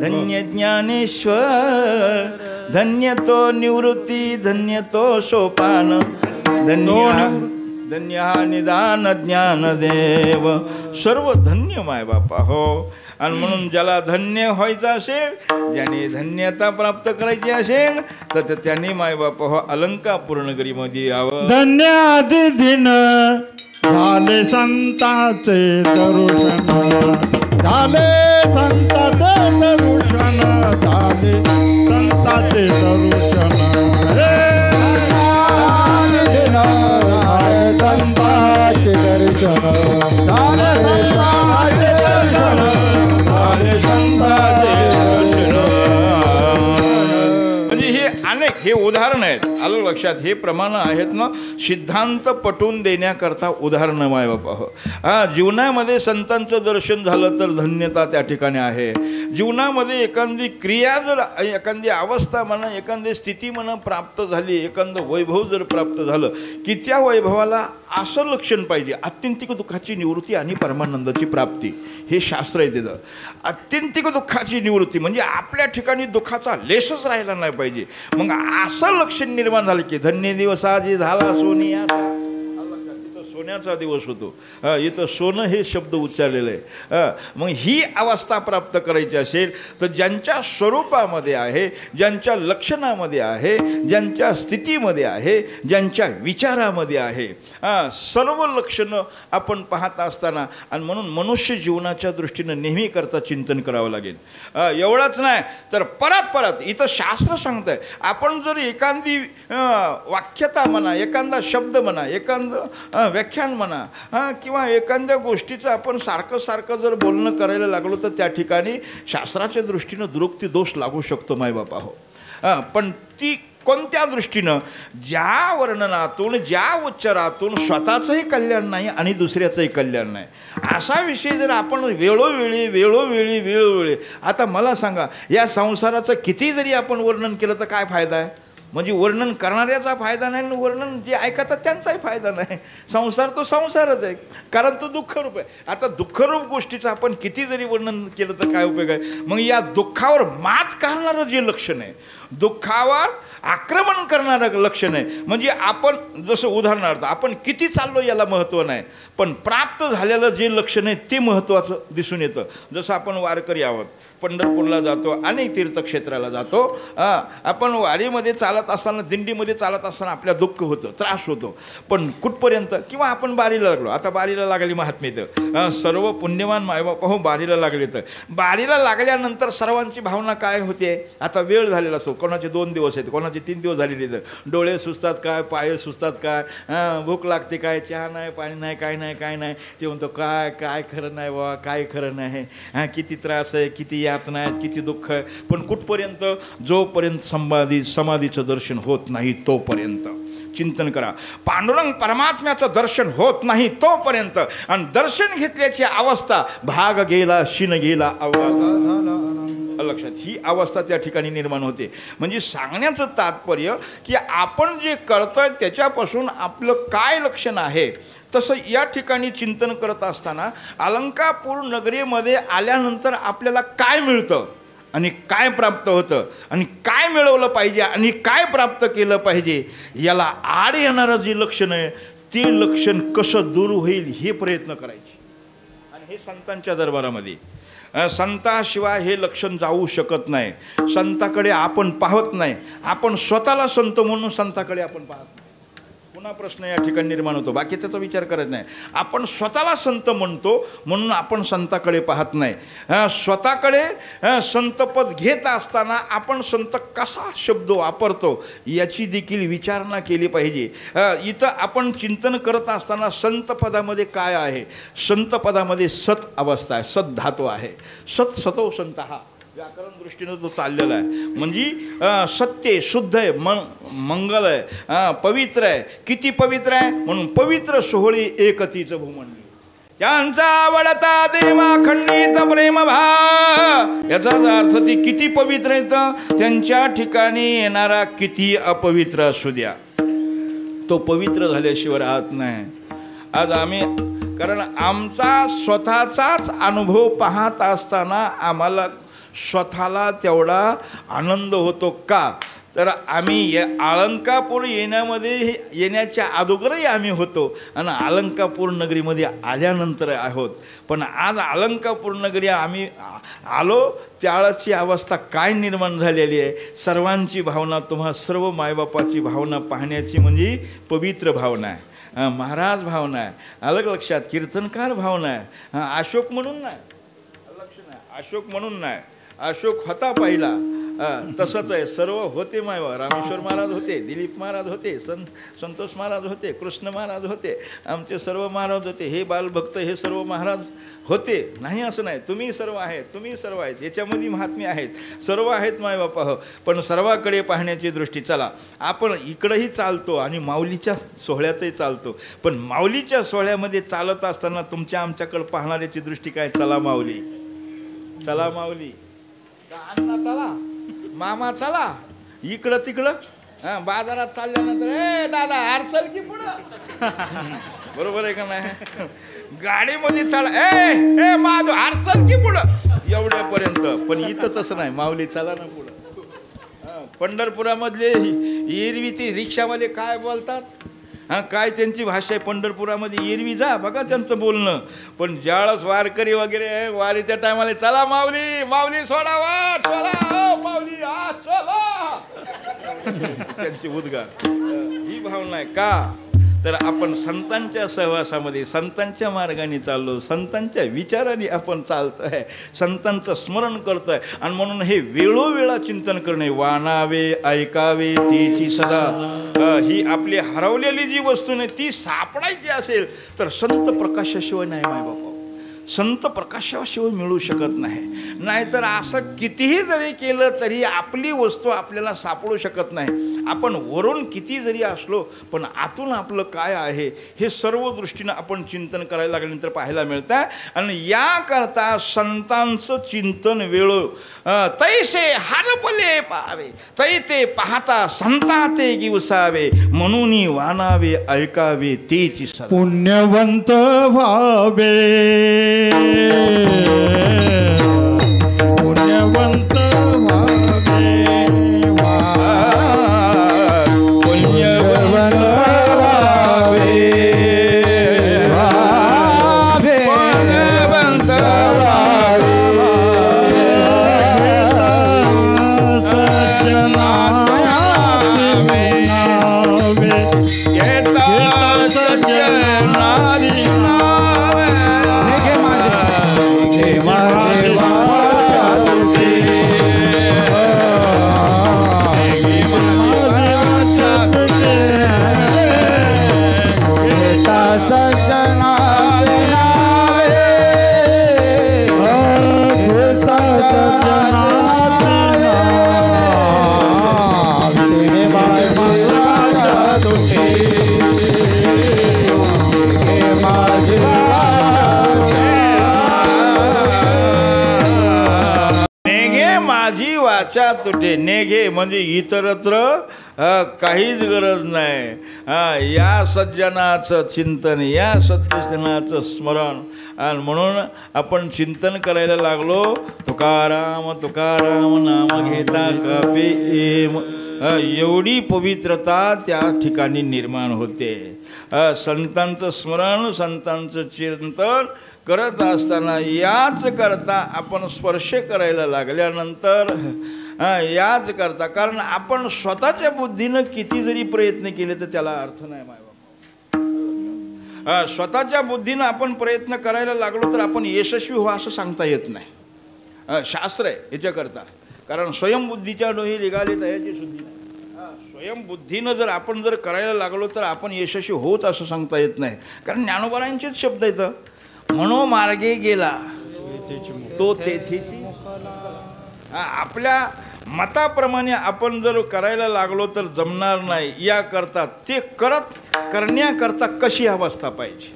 धन्य ज्ञानेश्वर, धन्य तो निवृत्ती, धन्य तो सोपान, धन्य हा निदान ज्ञानदेव. सर्व धन्य माय बापा हो. आणि म्हणून ज्याला धन्य व्हायचं असेल, ज्याने धन्यता प्राप्त करायची असेल, तर त्यांनी मायबाप हो अलंकापूर नगरीमध्ये यावं. धन्य आदि दिन झाले संताचे दर्शन, झाले संताचे दर्शन, झाले संताचे दर्शन, संताचे दर्शन, झाले संताचे दर्शन, झाले संताचे दर्शन. म्हणजे हे अनेक हे उदाहरण आहेत, आलं लक्षात. हे प्रमाण आहेत ना, सिद्धांत पटवून देण्याकरता उदाहरणं माय बापा हो. जीवनामध्ये संतांचं दर्शन झालं तर धन्यता त्या ठिकाणी आहे. जीवनामध्ये एखादी क्रिया जर, एखादी अवस्था म्हणा, एखादी स्थिती म्हणा प्राप्त झाली, एखादं वैभव जर प्राप्त झालं की त्या वैभवाला असं लक्षण पाहिजे, आत्यंतिक दुःखाची निवृत्ती आणि परमानंदाची प्राप्ती. हे शास्त्र आहे तिथं. आत्यंतिक दुःखाची निवृत्ती म्हणजे आपल्या ठिकाणी दुःखाचा लेशच राहिला नाही पाहिजे. मग असं लक्षण निर्माण झालं की धन्य दिवस आजी झाला सोनियाचा. इथं सोन्याचा दिवस होतो, इथं सोनं हे शब्द उच्चारलेलं आहे. मग ही अवस्था प्राप्त करायची असेल तर ज्यांच्या स्वरूपामध्ये आहे, ज्यांच्या लक्षणामध्ये आहे, ज्यांच्या स्थितीमध्ये आहे, ज्यांच्या विचारामध्ये आहे, सर्व लक्षणं आपण पाहत असताना, आणि म्हणून मनुष्य जीवनाच्या दृष्टीनं नेहमी करता चिंतन करावं लागेल. एवढंच नाही तर परत इथं शास्त्र सांगतंय, आपण जर एखादी वाक्यता म्हणा, एखादा शब्द म्हणा, एखादं व्याख्यान म्हणा, किंवा एखाद्या गोष्टीचं आपण सारखं जर बोलणं करायला लागलो तर त्या ठिकाणी शास्त्राच्या दृष्टीनं दुरुक्ती दोष लागू शकतो मायबापा हो. पण ती कोणत्या दृष्टीनं, ज्या वर्णनातून, ज्या उच्चारातून स्वतःचंही कल्याण नाही आणि दुसऱ्याचंही कल्याण नाही, असा विषय जर आपण वेळोवेळी आता मला सांगा, या संसाराचं किती जरी आपण वर्णन केलं तर काय फायदा आहे? म्हणजे वर्णन करणाऱ्याचा फायदा नाही आणि वर्णन जे ऐकतात त्यांचाही फायदा नाही. संसार तो संसारच आहे, कारण तो दुःखरूप आहे. आता दुःखरूप गोष्टीचं आपण किती जरी वर्णन केलं तर काय उपयोग आहे? मग या दुःखावर मात घालणारं जे लक्षण आहे, दुःखावर आक्रमण करणारं लक्षण आहे. म्हणजे आपण जसं उदाहरणार्थ आपण किती चाललो याला महत्त्व नाही, पण प्राप्त झालेलं जे लक्षण आहे ते महत्त्वाचं दिसून येतं. जसं आपण वारकरी आहोत, पंढरपूरला जातो, अनेक तीर्थक्षेत्राला जातो. आपण वारीमध्ये चालत असताना, दिंडीमध्ये चालत असताना आपल्या दुःख होतं, त्रास होतो, पण कुठपर्यंत, किंवा आपण बारीला लागलो. आता बारीला लागली महात्म्य तर सर्व पुण्यवान मायबाप हो बारीला लागले, तर बारीला लागल्यानंतर सर्वांची भावना काय होते, आता वेळ झालेला असतो, कोणाचे 2 दिवस आहेत, कोणाचे 3 दिवस झालेले आहेत, डोळे सुचतात काय, पाय सुचतात काय, भूक लागते काय, चहा नाही, पाणी नाही, काय नाही, काय नाही. ते म्हणतो काय काय खरं नाही बाबा, काय खरं नाही, किती त्रास आहे, किती यातना आहेत, किती दुःख आहे. पण कुठपर्यंत, जोपर्यंत समाधीचं दर्शन होत नाही तोपर्यंत चिंतन करा. पांडुरंग परमात्म्याचं दर्शन होत नाही तोपर्यंत, आणि दर्शन घेतल्याची अवस्था भाग गेला, शिन गेला, आवाज झाला. लक्षात, ही अवस्था त्या ठिकाणी निर्माण होते. म्हणजे सांगण्याचं तात्पर्य की आपण जे करतोय त्याच्यापासून आपलं काय लक्षण आहे. तसं या ठिकाणी चिंतन करत असताना अलंकापूर नगरीमध्ये आल्यानंतर आपल्याला काय मिळतं आणि काय प्राप्त होतं आणि काय मिळवलं पाहिजे आणि काय प्राप्त केलं पाहिजे, याला आड येणारं जे लक्षण आहे ते लक्षण कसं दूर होईल हे प्रयत्न करायचे. आणि हे संतांच्या दरबारामध्ये, संताशिवाय हे लक्षण जाऊ शकत नाही. संताकडे आपण पाहत नाही, आपण स्वतःला संत म्हणून संताकडे आपण पाहत नाही. पुन्हा प्रश्न या ठिकाणी निर्माण होतो, बाकीचा विचार करत नाही. आपण स्वतःला संत म्हणतो म्हणून आपण संताकडे पाहत नाही. स्वतःकडे संतपद घेत असताना आपण संत कसा शब्द वापरतो याची देखील विचारणा केली पाहिजे. इथं आपण चिंतन करत असताना संत पदामध्ये काय आहे, संत पदामध्ये सत अवस्था आहे, सत धातू आहे. सत सतो संत हा व्याकरण दृष्टीनं तो चाललेला आहे. म्हणजे सत्य, शुद्ध आहे, मंगल आहे, पवित्र आहे. किती पवित्र आहे, म्हणून पवित्र सोहळी एकतीचं भूमंडळ, त्यांचा आवडता देवा खंडित प्रेम भाव. याचा अर्थ ती किती पवित्र आहेत, त्यांच्या ठिकाणी येणारा किती अपवित्र असू द्या, तो पवित्र झाल्याशिवाय राहत नाही. आज आम्ही, कारण आमचा स्वतःचाच अनुभव पाहत असताना आम्हाला स्वतःला तेवढा आनंद होतो का, तर आम्ही अलंकापूर येण्याच्या अगोदरही आम्ही होतो आणि अलंकापूर नगरीमध्ये आल्यानंतर आहोत. पण आज अलंकापूर नगरी आम्ही आलो त्यावेळची अवस्था काय निर्माण झालेली आहे. सर्वांची भावना, तुम्हा सर्व मायबापाची भावना पाहण्याची म्हणजे पवित्र भावना आहे, महाराज भावना आहे, अलग लक्षात, कीर्तनकार भावना आहे. अशोक म्हणून नाही, अशोक म्हणून नाही, अशोक होता पहिला, तसंच आहे. सर्व होते मायवा, रामेश्वर महाराज होते, दिलीप महाराज होते, संतोष महाराज होते, कृष्ण महाराज होते, आमचे सर्व महाराज होते, हे बालभक्त हे सर्व महाराज होते. नाही असं नाही, तुम्ही सर्व आहेत, तुम्ही सर्व आहेत, याच्यामध्ये महात्म्य आहेत, सर्व आहेत मायबापा हो. पण सर्वाकडे पाहण्याची दृष्टी, चला आपण इकडंही चालतो आणि माऊलीच्या सोहळ्यातही चालतो. पण माऊलीच्या सोहळ्यामध्ये चालत असताना तुमच्या आमच्याकडे पाहणाऱ्याची दृष्टी काय, चला माऊली, चला माऊली, अण्णा चला, मामा चला, इकडं तिकडं बाजारात चालल्यानंतर ए दादा आरसल की पुढं, बरोबर आहे का नाही, गाडीमध्ये चला, ए माधव आरसल की पुढं, एवढ्यापर्यंत. पण इथं तसं नाही, माऊली चला ना पुढं. पंढरपुरामधले एरवी ते रिक्षावाले काय बोलतात, काय त्यांची भाषा आहे पंढरपुरामध्ये, एरवी जा बघा त्यांचं बोलणं. पण ज्यावेळेस वारकरी वगैरे वारीच्या टायमाला चला माऊली, माऊली सोडा वाट, सोडा माऊली, आ चला, त्यांची उद्गार, ही भावना आहे का, तर आपण संतांच्या सहवासामध्ये, संतांच्या मार्गाने चाललो, संतांच्या विचाराने आपण चालतोय, संतांचं स्मरण करतोय. आणि म्हणून हे वेळोवेळा चिंतन करणे, वानावे ऐकावे तेची सदा, ही आपली हरवलेली जी वस्तू नाही ती सापडायची असेल तर संत प्रकाशाशिवाय नाही मायबापा, संत प्रकाशाशिवाय मिळू शकत नाही. नाहीतर असं कितीही जरी केलं तरी आपली वस्तू आपल्याला सापडू शकत नाही. आपण वरून किती जरी असलो पण आतून आपलं काय आहे हे सर्व दृष्टीनं आपण चिंतन करायला लागल्यानंतर पाहायला मिळतं. आणि याकरता संतांचं चिंतन वेळो तैसे हरपले पाहावे, तै ते पाहता संता ते गिवसावे, म्हणून वानावे ऐकावे तेची सदा. पुण्यवंत व्हावे, पुण्यवंत व्हावे, वाचा तुटे नेघे म्हणजे इतरत्र काहीच गरज नाही. या सज्जनाचं चिंतन, या सज्जनाचं स्मरण. आणि म्हणून आपण चिंतन करायला लागलो. तुकाराम तुकाराम नाम घेता कापे एम. एवढी पवित्रता त्या ठिकाणी निर्माण होते. संतांचं स्मरण, संतांचं चिंतन करत असताना याच करता आपण स्पर्श करायला लागल्यानंतर याच करता, कारण आपण स्वतःच्या बुद्धीनं किती जरी प्रयत्न केले तर त्याला अर्थ नाही. स्वतःच्या बुद्धीनं आपण प्रयत्न करायला लागलो तर आपण यशस्वी व्हा असं सांगता येत नाही. शास्त्र आहे याच्याकरता, कारण स्वयंबुद्धीच्या डोही निघाली तयाची शुद्धी नाही. स्वयंबुद्धीनं जर आपण करायला लागलो तर आपण यशस्वी होत असं सांगता येत नाही. कारण ज्ञानोबारांचेच शब्द आहेत, मनोमार्गे गेला तो तेथेची. आपल्या मताप्रमाणे आपण जर करायला लागलो तर जमणार नाही. याकरता ते करण्याकरता कशी अवस्था पाहिजे,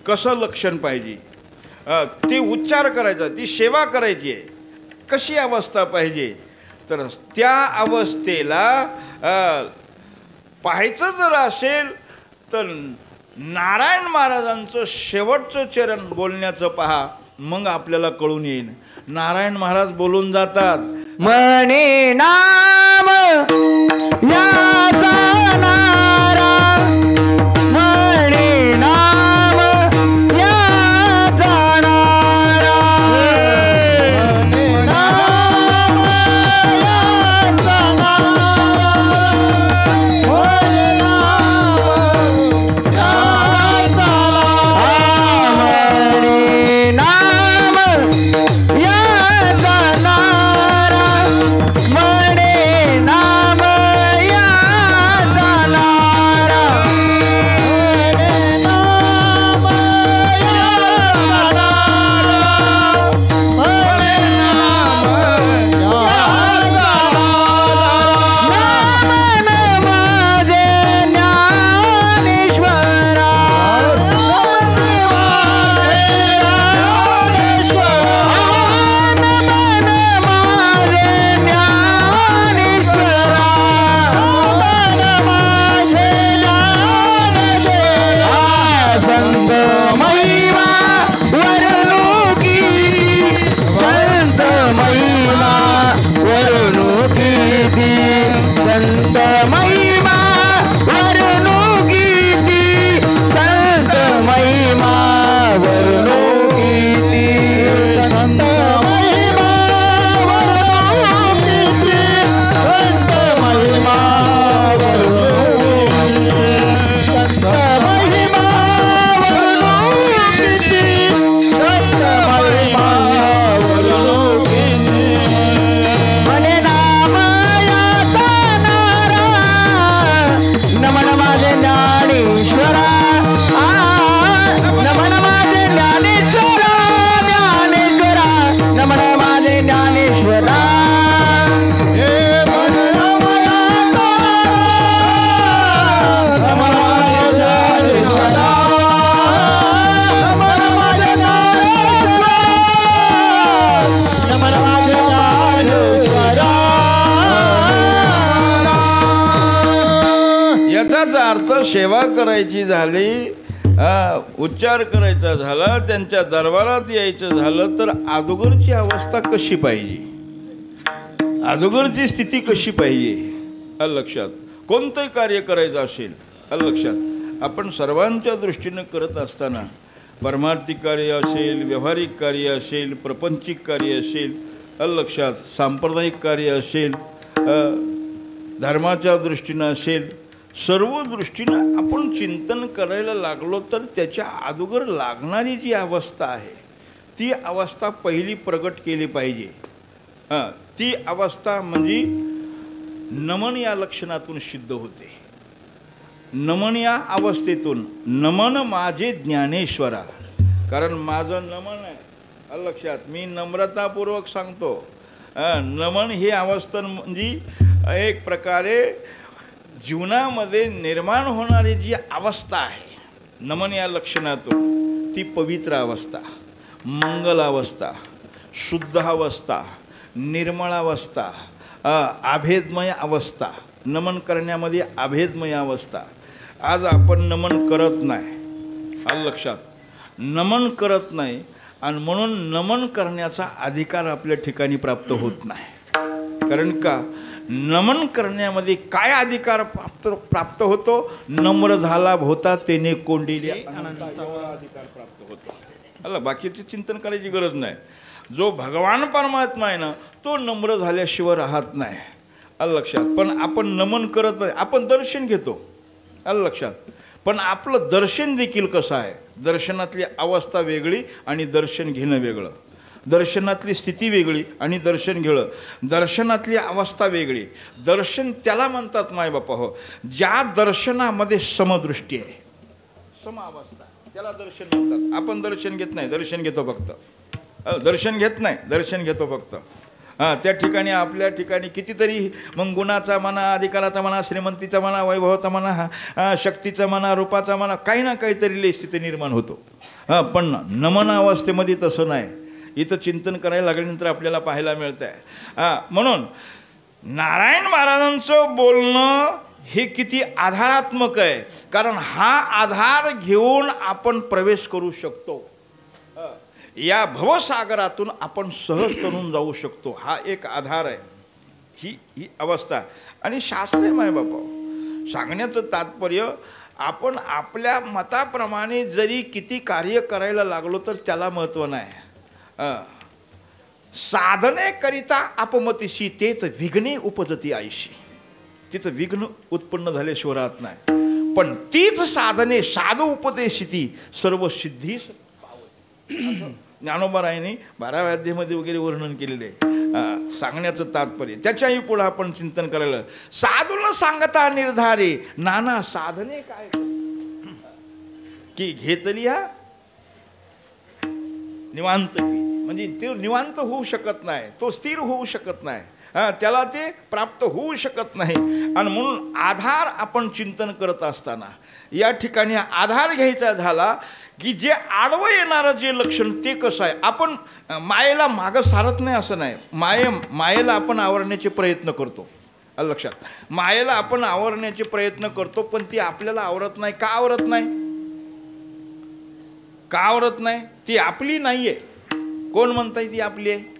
कसं लक्षण पाहिजे, ते उच्चार करायचा, ती सेवा करायची आहे, कशी अवस्था पाहिजे. तर त्या अवस्थेला पाहायचं जर असेल तर नारायण महाराजांचं शेवटचं चरण बोलण्याचं पहा, मग आपल्याला कळून येईल. नारायण महाराज बोलून जातात, म्हणे नाम याचा नारा, म्हणे नाम याचा नारा, म्हणे नाम याचा नारा, म्हणे नाम याचा नारा, म्हणे नाम याचा नारा, म्हणे नाम याचा नारा, म्हणे नाम याचा नारा, म्हणे नाम याचा नारा, नाम माझे ज्ञानेश्वरा, संत महिमा वर्णुकी, संत महिमा वर्णुकी, संत महिमा वर्णुकी, संत महिमा वर्णुकी, संत महिमा वर्णुकी, संत महिमा वर्णुकी, संत महिमा म्हणे नाम याचा नारा, नमन माझे ज्ञानेश्वरा, नमन माझे ज्ञानेश्वरा, ज्ञानेश्वरा, नमन माझे ज्ञानेश्वरा, नमन माझे ज्ञानेश्वरा, नमन माझे ज्ञानेश्वरा, नमन माझे ज्ञानेश्वरा. याचाच अर्थ सेवा करायची झाली, उच्चार करायचा झाला, त्यांच्या दरबारात यायचं झालं तर अगोदरची अवस्था कशी पाहिजे, अगोदरची स्थिती कशी पाहिजे. लक्षात कोणतंही कार्य करायचं असेल, लक्षात आपण सर्वांच्या दृष्टीनं करत असताना परमार्थिक कार्य असेल, व्यावहारिक कार्य असेल, प्रपंचिक कार्य असेल, लक्षात सांप्रदायिक कार्य असेल, धर्माच्या दृष्टीनं असेल, सर्व दृष्टीनं आपण चिंतन करायला लागलो तर त्याच्या अगोदर लागणारी जी अवस्था आहे ती अवस्था पहिली प्रगट केली पाहिजे. ती अवस्था म्हणजे नमन या लक्षणातून सिद्ध होते. नमन या अवस्थेतून, नमन माझे ज्ञानेश्वरा, कारण माझं नमन आहे, लक्षात मी नम्रतापूर्वक सांगतो. नमन ही अवस्था म्हणजे एक प्रकारे जीवनामध्ये निर्माण होणारी जी अवस्था आहे नमन या लक्षणातून, ती पवित्र अवस्था, मंगल अवस्था, शुद्ध अवस्था, निर्मळावस्था, अभेदमय अवस्था, नमन करण्यामध्ये अभेदमय अवस्था. आज आपण नमन करत नाही, आलं लक्षात, नमन करत नाही आणि म्हणून नमन करण्याचा अधिकार आपल्या ठिकाणी प्राप्त होत नाही. कारण का, नमन करण्यामध्ये काय अधिकार प्राप्त होतो? नम्र झाला होता तेने कोंडिल्या अधिकार प्राप्त होतो. आलं, बाकीचे चिंतन करायची गरज नाही. जो भगवान परमात्मा आहे ना, तो नम्र झाल्याशिवाय राहत नाही. आलं लक्षात. पण आपण नमन करत नाही, आपण दर्शन घेतो. आलं लक्षात. पण आपलं दर्शन देखील कसं आहे? दर्शनातली अवस्था वेगळी आणि दर्शन घेणं वेगळं. दर्शनातली स्थिती वेगळी आणि दर्शन घेणं, दर्शनातली अवस्था वेगळी. दर्शन त्याला म्हणतात मायबापा हो, ज्या दर्शनामध्ये समदृष्टी आहे, सम अवस्था, त्याला दर्शन म्हणतात. आपण दर्शन घेत नाही, दर्शन घेतो फक्त. दर्शन घेत नाही, दर्शन घेतो फक्त. त्या ठिकाणी आपल्या ठिकाणी कितीतरी मग गुणाचा म्हणा, अधिकाराचा म्हणा, श्रीमंतीचा म्हणा, वैभवाचा म्हणा, शक्तीचा म्हणा, रूपाचा म्हणा, काही ना काहीतरी स्थिती निर्माण होतो. पण नमन अवस्थेमध्ये तसं नाही. इथं चिंतन करायला लागल्यानंतर आपल्याला पाहायला मिळतं आहे. म्हणून नारायण महाराजांचं बोलणं हे किती आधारात्मक आहे. कारण हा आधार घेऊन आपण प्रवेश करू शकतो. या भवसागरातून आपण सहज तरून जाऊ शकतो. हा एक आधार आहे, ही अवस्था. आणि शास्त्रीय मायबापा सांगण्याचं तात्पर्य, आपण आपल्या मताप्रमाणे जरी किती कार्य करायला लागलो तर त्याला महत्त्व नाही. साधनेकरिता अपमतीशी तेच विघ्ने उपजती आईशी. तिथं विघ्न उत्पन्न झाल्याशिवाय राहत नाही. पण तीच साधने साधू उपदेशिती सर्व सिद्धीस पावती. ज्ञानोबारायांनी 12व्या अध्यायामध्ये वगैरे वर्णन केलेले आहे. सांगण्याचं तात्पर्य त्याच्याही पुढे आपण चिंतन करायला, साधून सांगता निर्धारे नाना साधने काय की घेतली हा निवांत पीठ. म्हणजे ते निवांत होऊ शकत नाही, तो स्थिर होऊ शकत नाही, त्याला ते प्राप्त होऊ शकत नाही. आणि म्हणून आधार आपण चिंतन करत असताना या ठिकाणी आधार घ्यायचा झाला की जे आडवं येणारं जे लक्षण ते कसं आहे. आपण मायेला मागं सारत नाही असं नाही. मायेला आपण आवरण्याचे प्रयत्न करतो. लक्षात, मायेला आपण आवरण्याचे प्रयत्न करतो, पण ती आपल्याला आवरत नाही. का आवरत नाही? का आवरत नाही? ती आपली नाही आहे. कोण म्हणताय ती आपली आहे?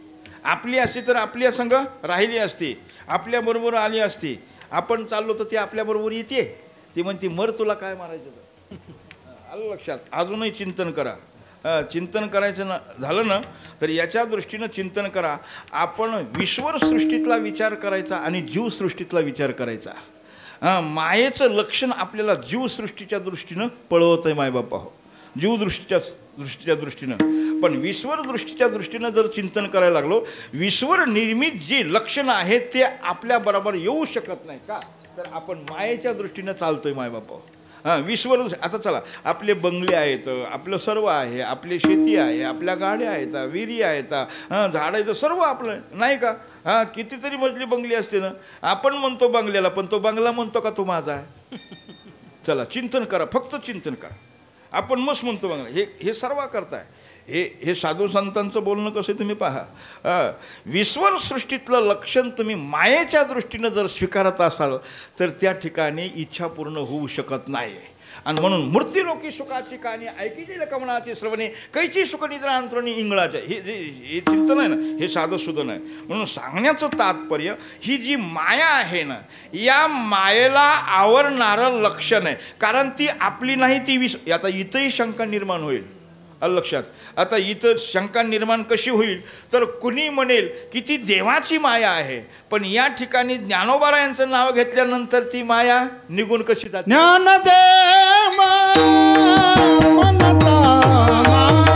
आपली असती तर आपल्या संग राहिली असती, आपल्याबरोबर आली असती. आपण चाललो तर ती आपल्याबरोबर येते. ती म्हणती मर, तुला काय मारायचं? आलं लक्षात. अजूनही चिंतन करा. चिंतन करायचं झालं ना तर याच्या दृष्टीनं चिंतन करा. आपण विश्वर सृष्टीतला विचार करायचा आणि जीवसृष्टीतला विचार करायचा. मायेचं लक्षण आपल्याला जीवसृष्टीच्या दृष्टीनं पळवत आहे मायबापा हो, जीवदृष्टीच्या दृष्टीनं. पण विश्वर दृष्टीच्या दृष्टीनं जर चिंतन करायला लागलो, विश्वर निर्मित जी लक्षणं आहेत ते आपल्याबरोबर येऊ शकत नाही. का तर आपण मायेच्या दृष्टीनं चालतोय मायबापा. विश्वर. आता चला, आपले बंगले आहेत, आपलं सर्व आहे, आपली शेती आहे, आपल्या गाड्या आहेत, विहिरी आहेत, झाडं आहेत, सर्व आपलं नाही का. कितीतरी मजली बंगली असते ना, आपण म्हणतो बंगल्याला, पण तो बंगला म्हणतो का तो माझा आहे? चला चिंतन करा, फक्त चिंतन करा. आपण मस्त म्हणतो बंगला, हे सर्व करताय. हे साधू संतांचं बोलणं कसं तुम्ही पहा. विश्वर सृष्टीतलं लक्षण तुम्ही मायेच्या दृष्टीनं जर स्वीकारत असाल तर त्या ठिकाणी इच्छा पूर्ण होऊ शकत नाही. आणि म्हणून मूर्तिलोकी सुखाची कहाणी ऐकी गेलं कमळाची श्रवणे, कैची सुखनिद्रा अंतरणी इंगळाच्या. हे चिंतन आहे ना, हे साधं सुद्धा नाही. म्हणून सांगण्याचं तात्पर्य, ही जी माया आहे ना, या मायेला आवरणारं लक्षण आहे. कारण ती आपली नाही, ती आता इथंही शंका निर्माण होईल. लक्षात. आता इथं शंका निर्माण कशी होईल तर कुणी म्हणेल की ती देवाची माया आहे, पण या ठिकाणी ज्ञानोबारायांचं नाव घेतल्यानंतर ती माया निघून कशी जाते? ज्ञानदेव मनता माया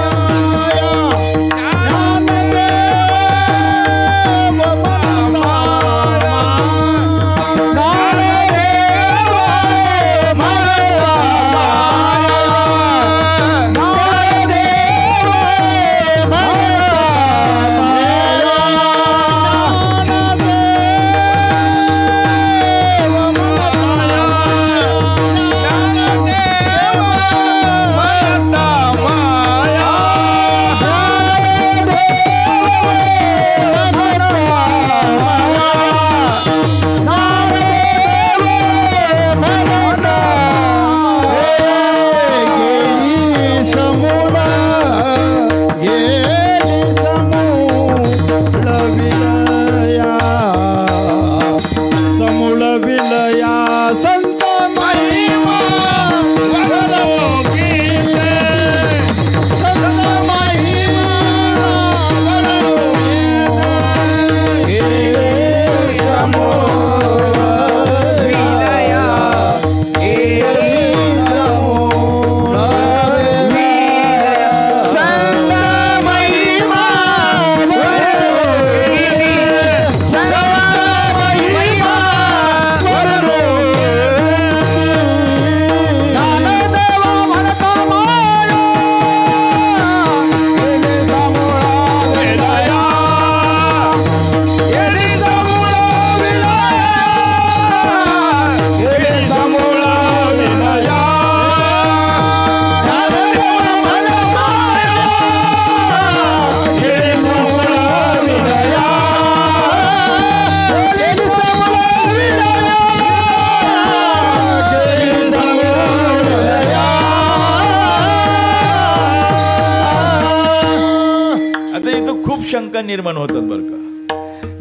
शंका निर्माण होतात बरं का.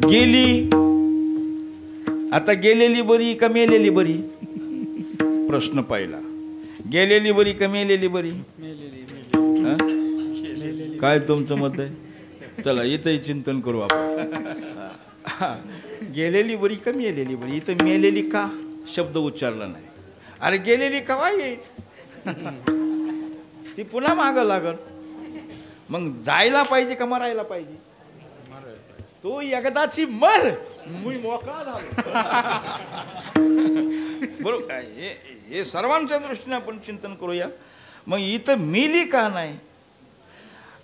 गेली, आता गेलेली बरी का मेलेली बरी? प्रश्न पहिला, गेलेली बरी का मेलेली बरी? हा? काय तुमचं मत आहे? चला इथंही चिंतन करू आपण. गेलेली बरी का मेलेली बरी? इथं मेलेली का शब्द उच्चारला नाही. अरे गेलेली केव्हा येईल? ती पुन्हा मागं लागल. मग जायला पाहिजे का मरायला पाहिजे? तो एकदाची मर, मी मोकळा झालो. बरोबर काय? हे सर्वांच्या दृष्टीने आपण चिंतन करूया. मग इथं मेली का नाही?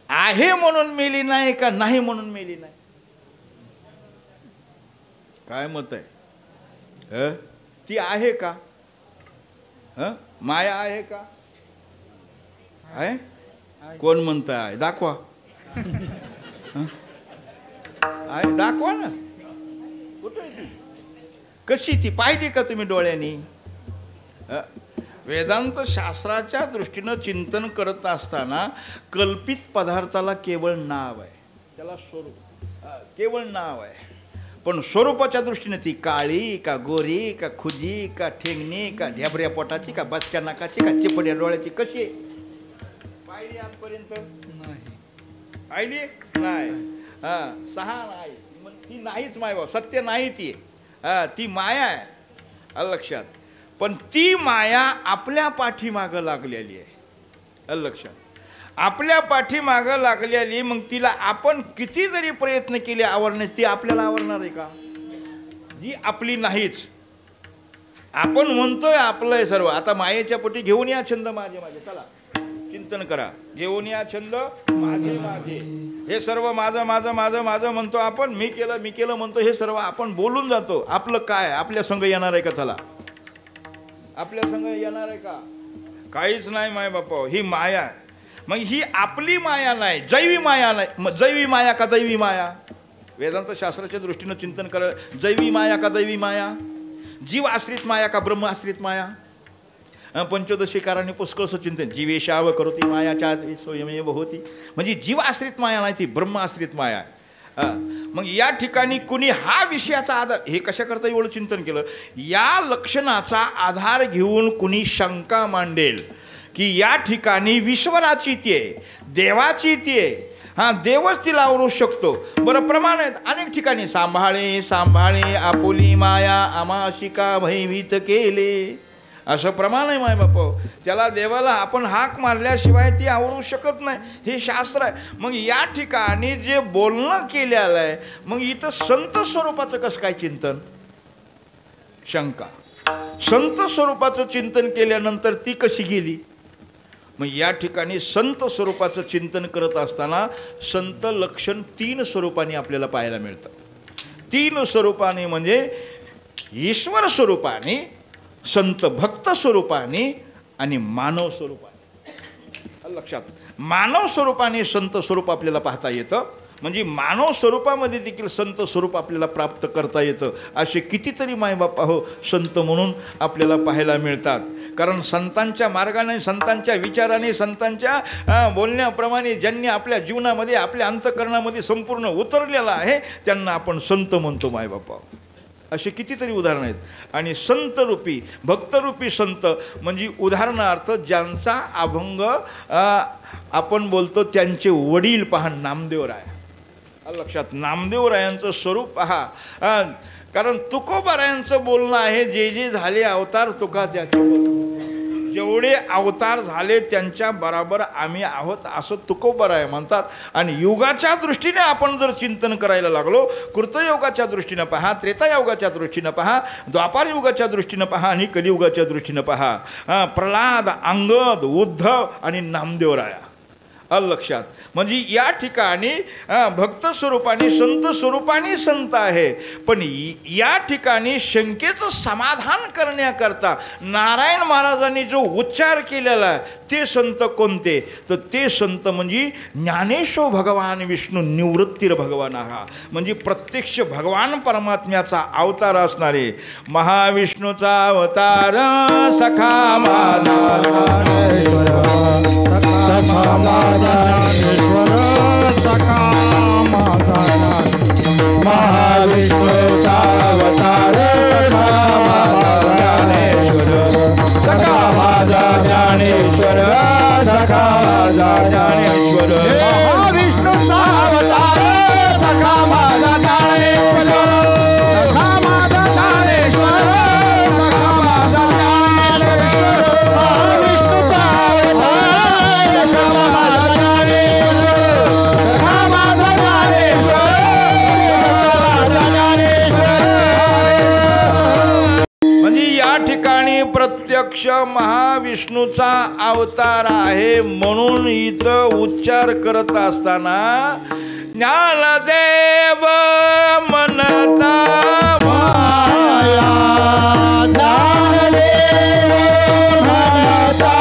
आहे म्हणून मेली नाही का नाही म्हणून मेली नाही? काय मत आहे? ती आहे का? माया आहे का? आहे? कोण म्हणतं आहे? दाखवा. आहे, दाखवा ना. कुठे आहे ती? कशी ती पाहिली का तुम्ही डोळ्यांनी? वेदांत शास्त्राच्या दृष्टीनं चिंतन करत असताना कल्पित पदार्थाला केवळ नाव आहे, त्याला स्वरूप केवळ नाव आहे. पण स्वरूपाच्या दृष्टीने ती काळी का गोरी का खुजी का ठेंगणी का ढेबऱ्या पोटाची का बचक्या नाकाची का चिपड्या डोळ्याची कशी आहे? पाहिली आजपर्यंत नाही. पाहिली नाही. सहा नाही, ती नाहीच माय, सत्य नाही ती. ती माया आहे. आलं लक्षात? पण ती माया आपल्या पाठीमागं लागलेली आहे. आलं लक्षात? आपल्या पाठीमागं लागलेली. मग तिला आपण किती जरी प्रयत्न केले आवरण्यास, ती आपल्याला आवरणार आहे का? जी आपली नाहीच. आपण म्हणतोय आपलं आहे सर्व. आता मायेच्या पोटी घेऊन या छंद माझे माझे, चला चिंतन करा. घेऊन या छंद माझे माझे, हे सर्व माझं माझं माझं माझं म्हणतो आपण. मी केलं म्हणतो. हे सर्व आपण बोलून जातो. आपलं काय आपल्या संग येणार आहे का? चला, आपल्या संग येणार आहे का? काहीच नाही माय बापा. ही माया आहे. मग ही आपली माया नाही, जैवी माया नाही. मग जैवी माया का दैवी माया? वेदांत शास्त्राच्या दृष्टीनं चिंतन करा. जैवी माया का दैवी माया? जीव आश्रित माया का ब्रह्म आश्रित माया? पंचोदशीकारांनी पुष्कळसं चिंतन. जीवेशाव करोती मायाच्या स्वयमेव होती. म्हणजे जीव आश्रित माया नाही, ती ब्रह्म आश्रित माया आहे. मग या ठिकाणी कुणी हा विषयाचा आधार, हे कशा करता एवढं चिंतन केलं? या लक्षणाचा आधार घेऊन कुणी शंका मांडेल की या ठिकाणी ईश्वराची ती आहे, देवाची ती आहे. देवच तिला आवरू शकतो. बरं, प्रमाण आहेत अनेक ठिकाणी. सांभाळे सांभाळे आपुली माया आमाशिका भयभीत केले, असं प्रमाण आहे माय बाप. त्याला देवाला आपण हाक मारल्याशिवाय ती आवरू शकत नाही, हे शास्त्र आहे. मग या ठिकाणी जे बोलणं केलेलं आहे, मग इथं संत स्वरूपाचं कसं काय चिंतन? शंका. संत स्वरूपाचं चिंतन केल्यानंतर ती कशी गेली? मग या ठिकाणी संत स्वरूपाचं चिंतन करत असताना संत लक्षण 3 स्वरूपाने आपल्याला पाहायला मिळतं. 3 स्वरूपाने म्हणजे ईश्वर स्वरूपाने, संत भक्त स्वरूपाने आणि मानव स्वरूपाने. लक्षात, मानव स्वरूपाने संत स्वरूप आपल्याला पाहता येतं. म्हणजे मानव स्वरूपामध्ये देखील संत स्वरूप आपल्याला प्राप्त करता येतं. असे कितीतरी मायबापा हो संत म्हणून आपल्याला पाहायला मिळतात. कारण संतांच्या मार्गाने, संतांच्या विचाराने, संतांच्या बोलण्याप्रमाणे ज्यांनी आपल्या जीवनामध्ये, आपल्या अंतःकरणामध्ये संपूर्ण उतरलेला आहे, त्यांना आपण संत म्हणतो मायबापा. असे कितीतरी उदाहरणं आहेत. आणि संतरूपी, भक्तरूपी संत म्हणजे उदाहरणार्थ ज्यांचा अभंग आपण बोलतो त्यांचे वडील पहा, नामदेवराय. लक्षात, नामदेवरायांचं स्वरूप पहा. कारण तुकोबारायांचं बोलणं आहे, जे जे झाले अवतार तुका त्याचे, जेवढे अवतार झाले त्यांच्या बरोबर आम्ही आहोत असं तुकोबाराय म्हणतात. आणि युगाच्या दृष्टीने आपण जर चिंतन करायला लागलो, कृतयुगाच्या दृष्टीनं पहा, त्रेतायुगाच्या दृष्टीनं पहा, द्वापार युगाच्या दृष्टीनं पहा आणि कलियुगाच्या दृष्टीनं पहा. प्रल्हाद, अंगद, उद्धव आणि नामदेवराया. लक्षात, म्हणजे या ठिकाणी भक्त स्वरूपाने, संत स्वरूपाने संत आहे. पण या ठिकाणी शंकेचं समाधान करण्याकरता नारायण महाराजांनी जो उच्चार केलेला आहे ते संत कोणते? तर ते संत म्हणजे ज्ञानेश्वर भगवान विष्णू निवृत्तीर भगवान हा, म्हणजे प्रत्यक्ष भगवान परमात्म्याचा अवतार असणारे महाविष्णूचा अवतार सखा सखा माझा ईश्वर सखा माझा प्रत्यक्ष महाविष्णूचा अवतार आहे म्हणून इथं उच्चार करत असताना ज्ञानदेव म्हणता माया, ज्ञानदेव म्हणता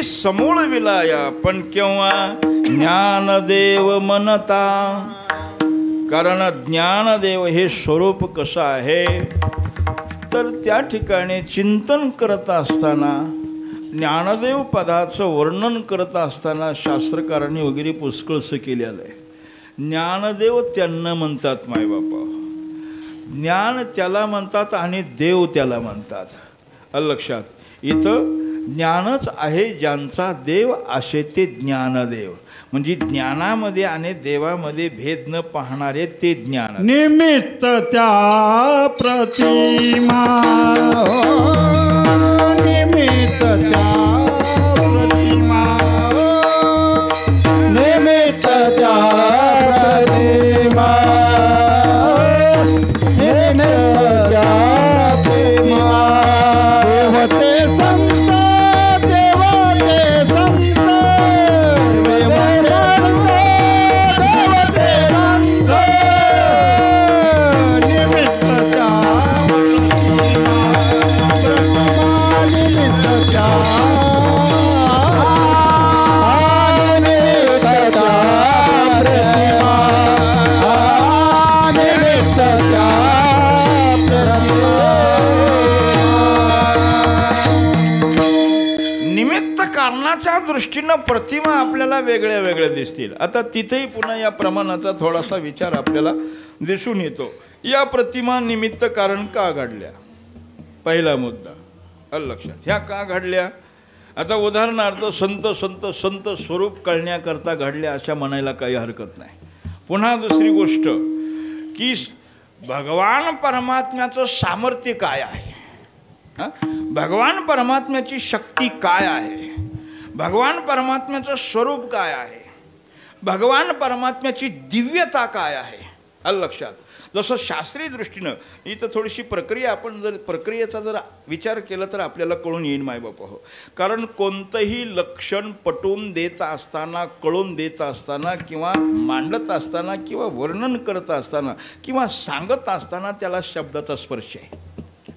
समूळ विलाया. पण केव्हा? ज्ञानदेव म्हणता. कारण ज्ञानदेव हे स्वरूप कसं आहे तर त्या ठिकाणी चिंतन करत असताना ज्ञानदेव पदाचं वर्णन करत असताना शास्त्रकारांनी वगैरे पुष्कळसं केलेलं आहे. ज्ञानदेव त्यांना म्हणतात मायबापा, ज्ञान त्याला म्हणतात आणि देव त्याला म्हणतात. लक्षात, इथं ज्ञानच आहे ज्यांचा देव असे ते ज्ञानदेव. म्हणजे ज्ञानामध्ये आणि देवामध्ये भेद न पाहणारे ते ज्ञान. निमित्त त्या प्रतिमा, निमित्त त्या प्रतिमा, निमित्त त्या प्रतिमा, निमित्त त्या प्रतिमा. देवते संत, देवते संत, देवते संत, निमित्त त्या प्रतिमा, निमित्त त्या निमित्त कारणाच्या दृष्टीनं प्रतिमा आपल्याला वेगळ्या वेगळ्या दिसतील. आता तिथेही पुन्हा या प्रमाणाचा थोडासा विचार आपल्याला दिसून येतो. या प्रतिमा निमित्त कारण का घडल्या? पहिला मुद्दा लक्षात, ह्या का घडल्या? आता उदाहरणार्थ संत संत संत स्वरूप कळण्याकरता घडल्या अशा म्हणायला काही हरकत नाही. पुन्हा दुसरी गोष्ट की भगवान परमात्म्याचं सामर्थ्य काय आहे, भगवान परमात्म्याची शक्ती काय आहे, भगवान परमात्म्याचं स्वरूप काय आहे, भगवान परमात्म्याची दिव्यता काय आहे. लक्षात, जसं शास्त्रीय दृष्टीनं इथं थोडीशी प्रक्रिया, आपण जर प्रक्रियेचा जर विचार केला तर आपल्याला कळून येईल मायबाप हो. कारण कोणतंही लक्षण पटवून देत असताना, कळून देत असताना किंवा मांडत असताना किंवा वर्णन करत असताना किंवा सांगत असताना त्याला शब्दाचा स्पर्श आहे.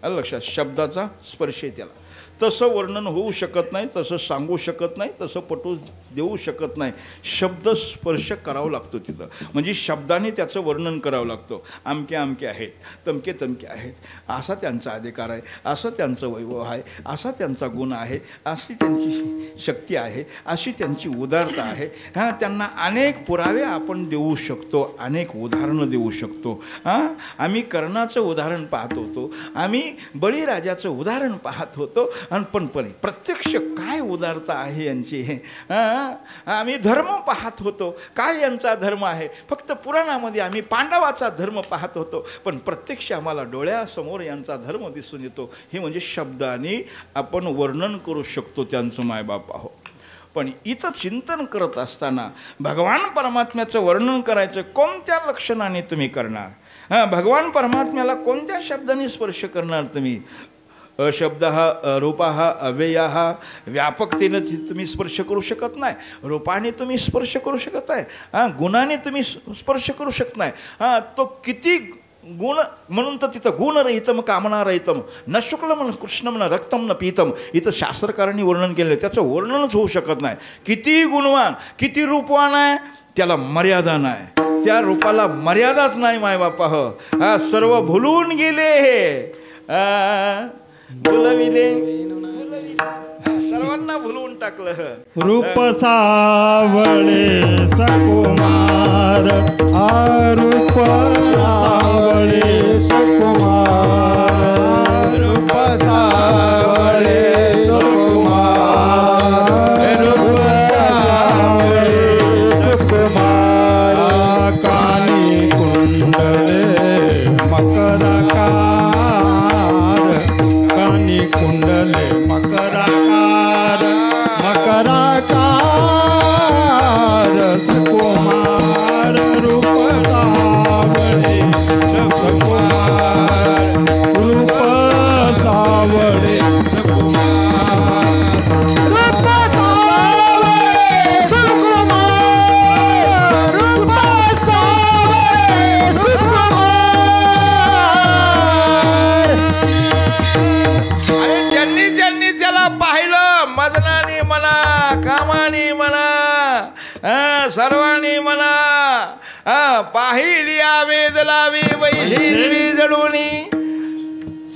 लक्षात, शब्दाचा स्पर्श आहे त्याला. तसं वर्णन होऊ शकत नाही, तसं सांगू शकत नाही, तसं पटवू देऊ शकत नाही. शब्द स्पर्श करावं लागतो तिथं. म्हणजे शब्दाने त्याचं वर्णन करावं लागतं. अमके अमके आहेत, तमके तमके आहेत, असा त्यांचा अधिकार आहे, असं त्यांचं वैभव आहे, असा त्यांचा गुण आहे, अशी त्यांची शक्ती आहे, अशी त्यांची उदारता आहे. त्यांना अनेक पुरावे आपण देऊ शकतो, अनेक उदाहरणं देऊ शकतो. आम्ही कर्णाचं उदाहरण पाहत होतो, आम्ही बळीराजाचं उदाहरण पाहत होतो. आणि पण प्रत्यक्ष काय उदारता आहे यांची. आम्ही धर्म पाहत होतो, काय यांचा धर्म आहे. फक्त पुराणामध्ये आम्ही पांडवाचा धर्म पाहत होतो, पण प्रत्यक्ष आम्हाला डोळ्यासमोर यांचा धर्म दिसून येतो. हे म्हणजे शब्दाने आपण वर्णन करू शकतो त्यांचं मायबाप आहो. पण इथं चिंतन करत असताना भगवान परमात्म्याचं वर्णन करायचं कोणत्या लक्षणाने तुम्ही करणार? भगवान परमात्म्याला कोणत्या शब्दाने स्पर्श करणार तुम्ही? अशब्द रूप अव्यय व्यापकतेनं तुम्ही स्पर्श करू शकत नाही, रूपाने तुम्ही स्पर्श करू शकत आहे, गुणाने तुम्ही स्पर्श करू शकत नाही. तो किती गुण म्हणून तर तिथं गुणरहितम कामनारहितम न शुक्लम न कृष्णम न रक्तम न पीतम इथं शास्त्रकारांनी वर्णन केलेलं आहे. त्याचं वर्णनच होऊ शकत नाही. किती गुणवान किती रूपवान आहे त्याला मर्यादा नाही, त्या रूपाला मर्यादाच नाही. मायबापा सर्व भुलून गेले भुलविले सर्वांना भुलवून टाकलं. रूप सावळे सकुमार रूप सावळे सुकुमार रूप सावळे सुकुमार रूप सावळे सुकुमार कानी कुंडले मकराकार कानी कुंडले मकराकार मकराकार सुकुमार रूप सावळे सुकुमार रूप सावळे सुकुमार रूप सावळे सुकुमार रूप सावळे सुकुमार. अरे ज्यांनी ज्यांनी त्याला पाहिलं मदनाने म्हणा कामाने म्हणा सर्वांनी म्हणा पाहिली वेद लावी वैशिवी जडूनी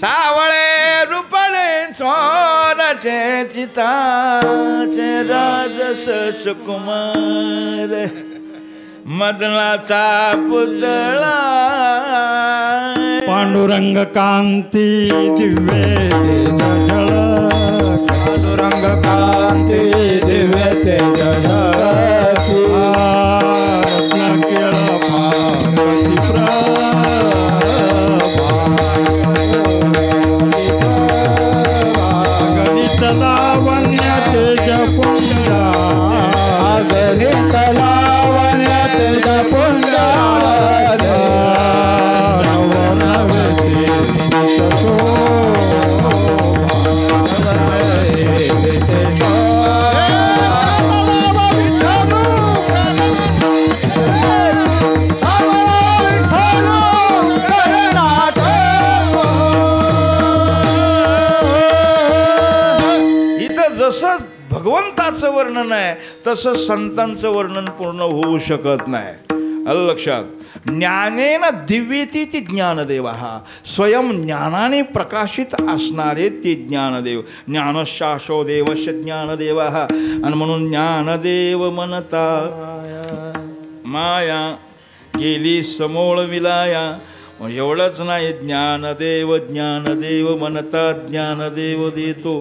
सावळे रूपाने चोराचे चिताचे राजस सुकुमार मदनाचा पुतळा पांडुरंग कांती दिव्ये तेजळ पांडुरंग कांती दिव्य तेज झळकी रत्न केळ पार्वती गणित लावण्य तेज पुंजा गणित लावण्य तेज पुंजा जसं भगवंताचं वर्णन आहे तसं संतांचं वर्णन पूर्ण होऊ शकत नाही. आलं लक्षात. ज्ञानेन दिव्येती ती ज्ञानदेव स्वयं ज्ञानाने प्रकाशित असणारे ते ज्ञानदेव. ज्ञानशाशो देवश ज्ञानदेव आणि म्हणून ज्ञानदेव म्हणता माया गेली समोळ विलाया. एवढंच नाही ज्ञानदेव ज्ञानदेव म्हणता ज्ञानदेव देतो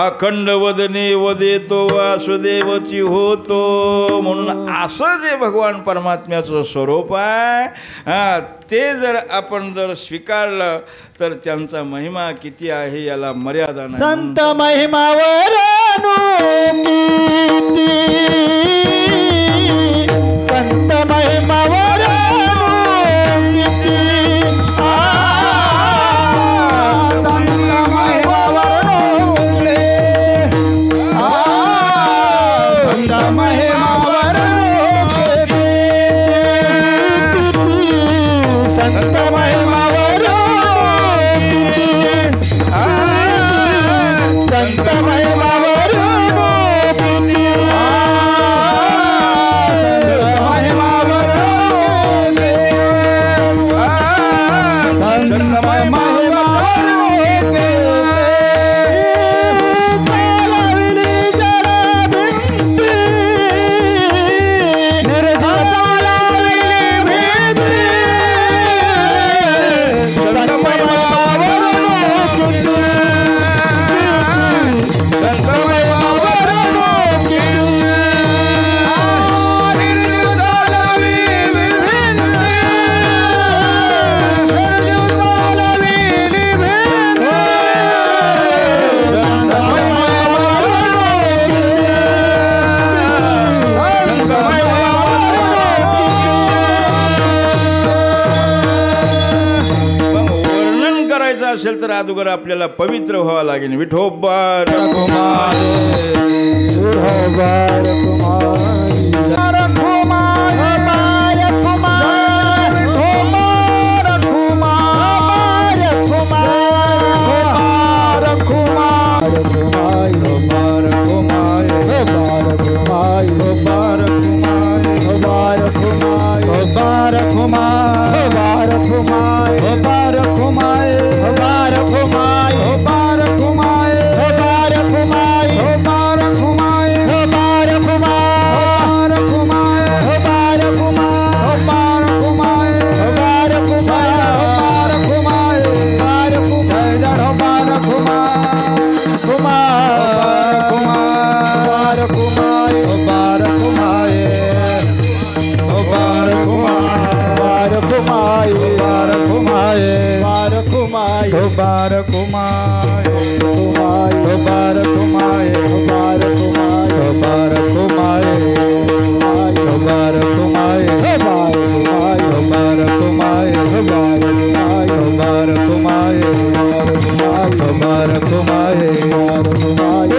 अखंड वदने वदेतो वासुदेवची होतो. म्हणून असं जे भगवान परमात्म्याचं स्वरूप आहे ते जर आपण जर स्वीकारलं तर त्यांचा महिमा किती आहे याला मर्यादा नाही. संत महिमावर संत महिमावर असेल तर अगोदर आपल्याला पवित्र व्हावं लागेल. विठोबा रखुमाई, विठोबा रखुमाई, रखुमाई, रखुमाई, विठोबा रखुमाई, रखुमाई, रखुमाई, रखुमाई, रखुमाई, रखुमाई, रखुमाई,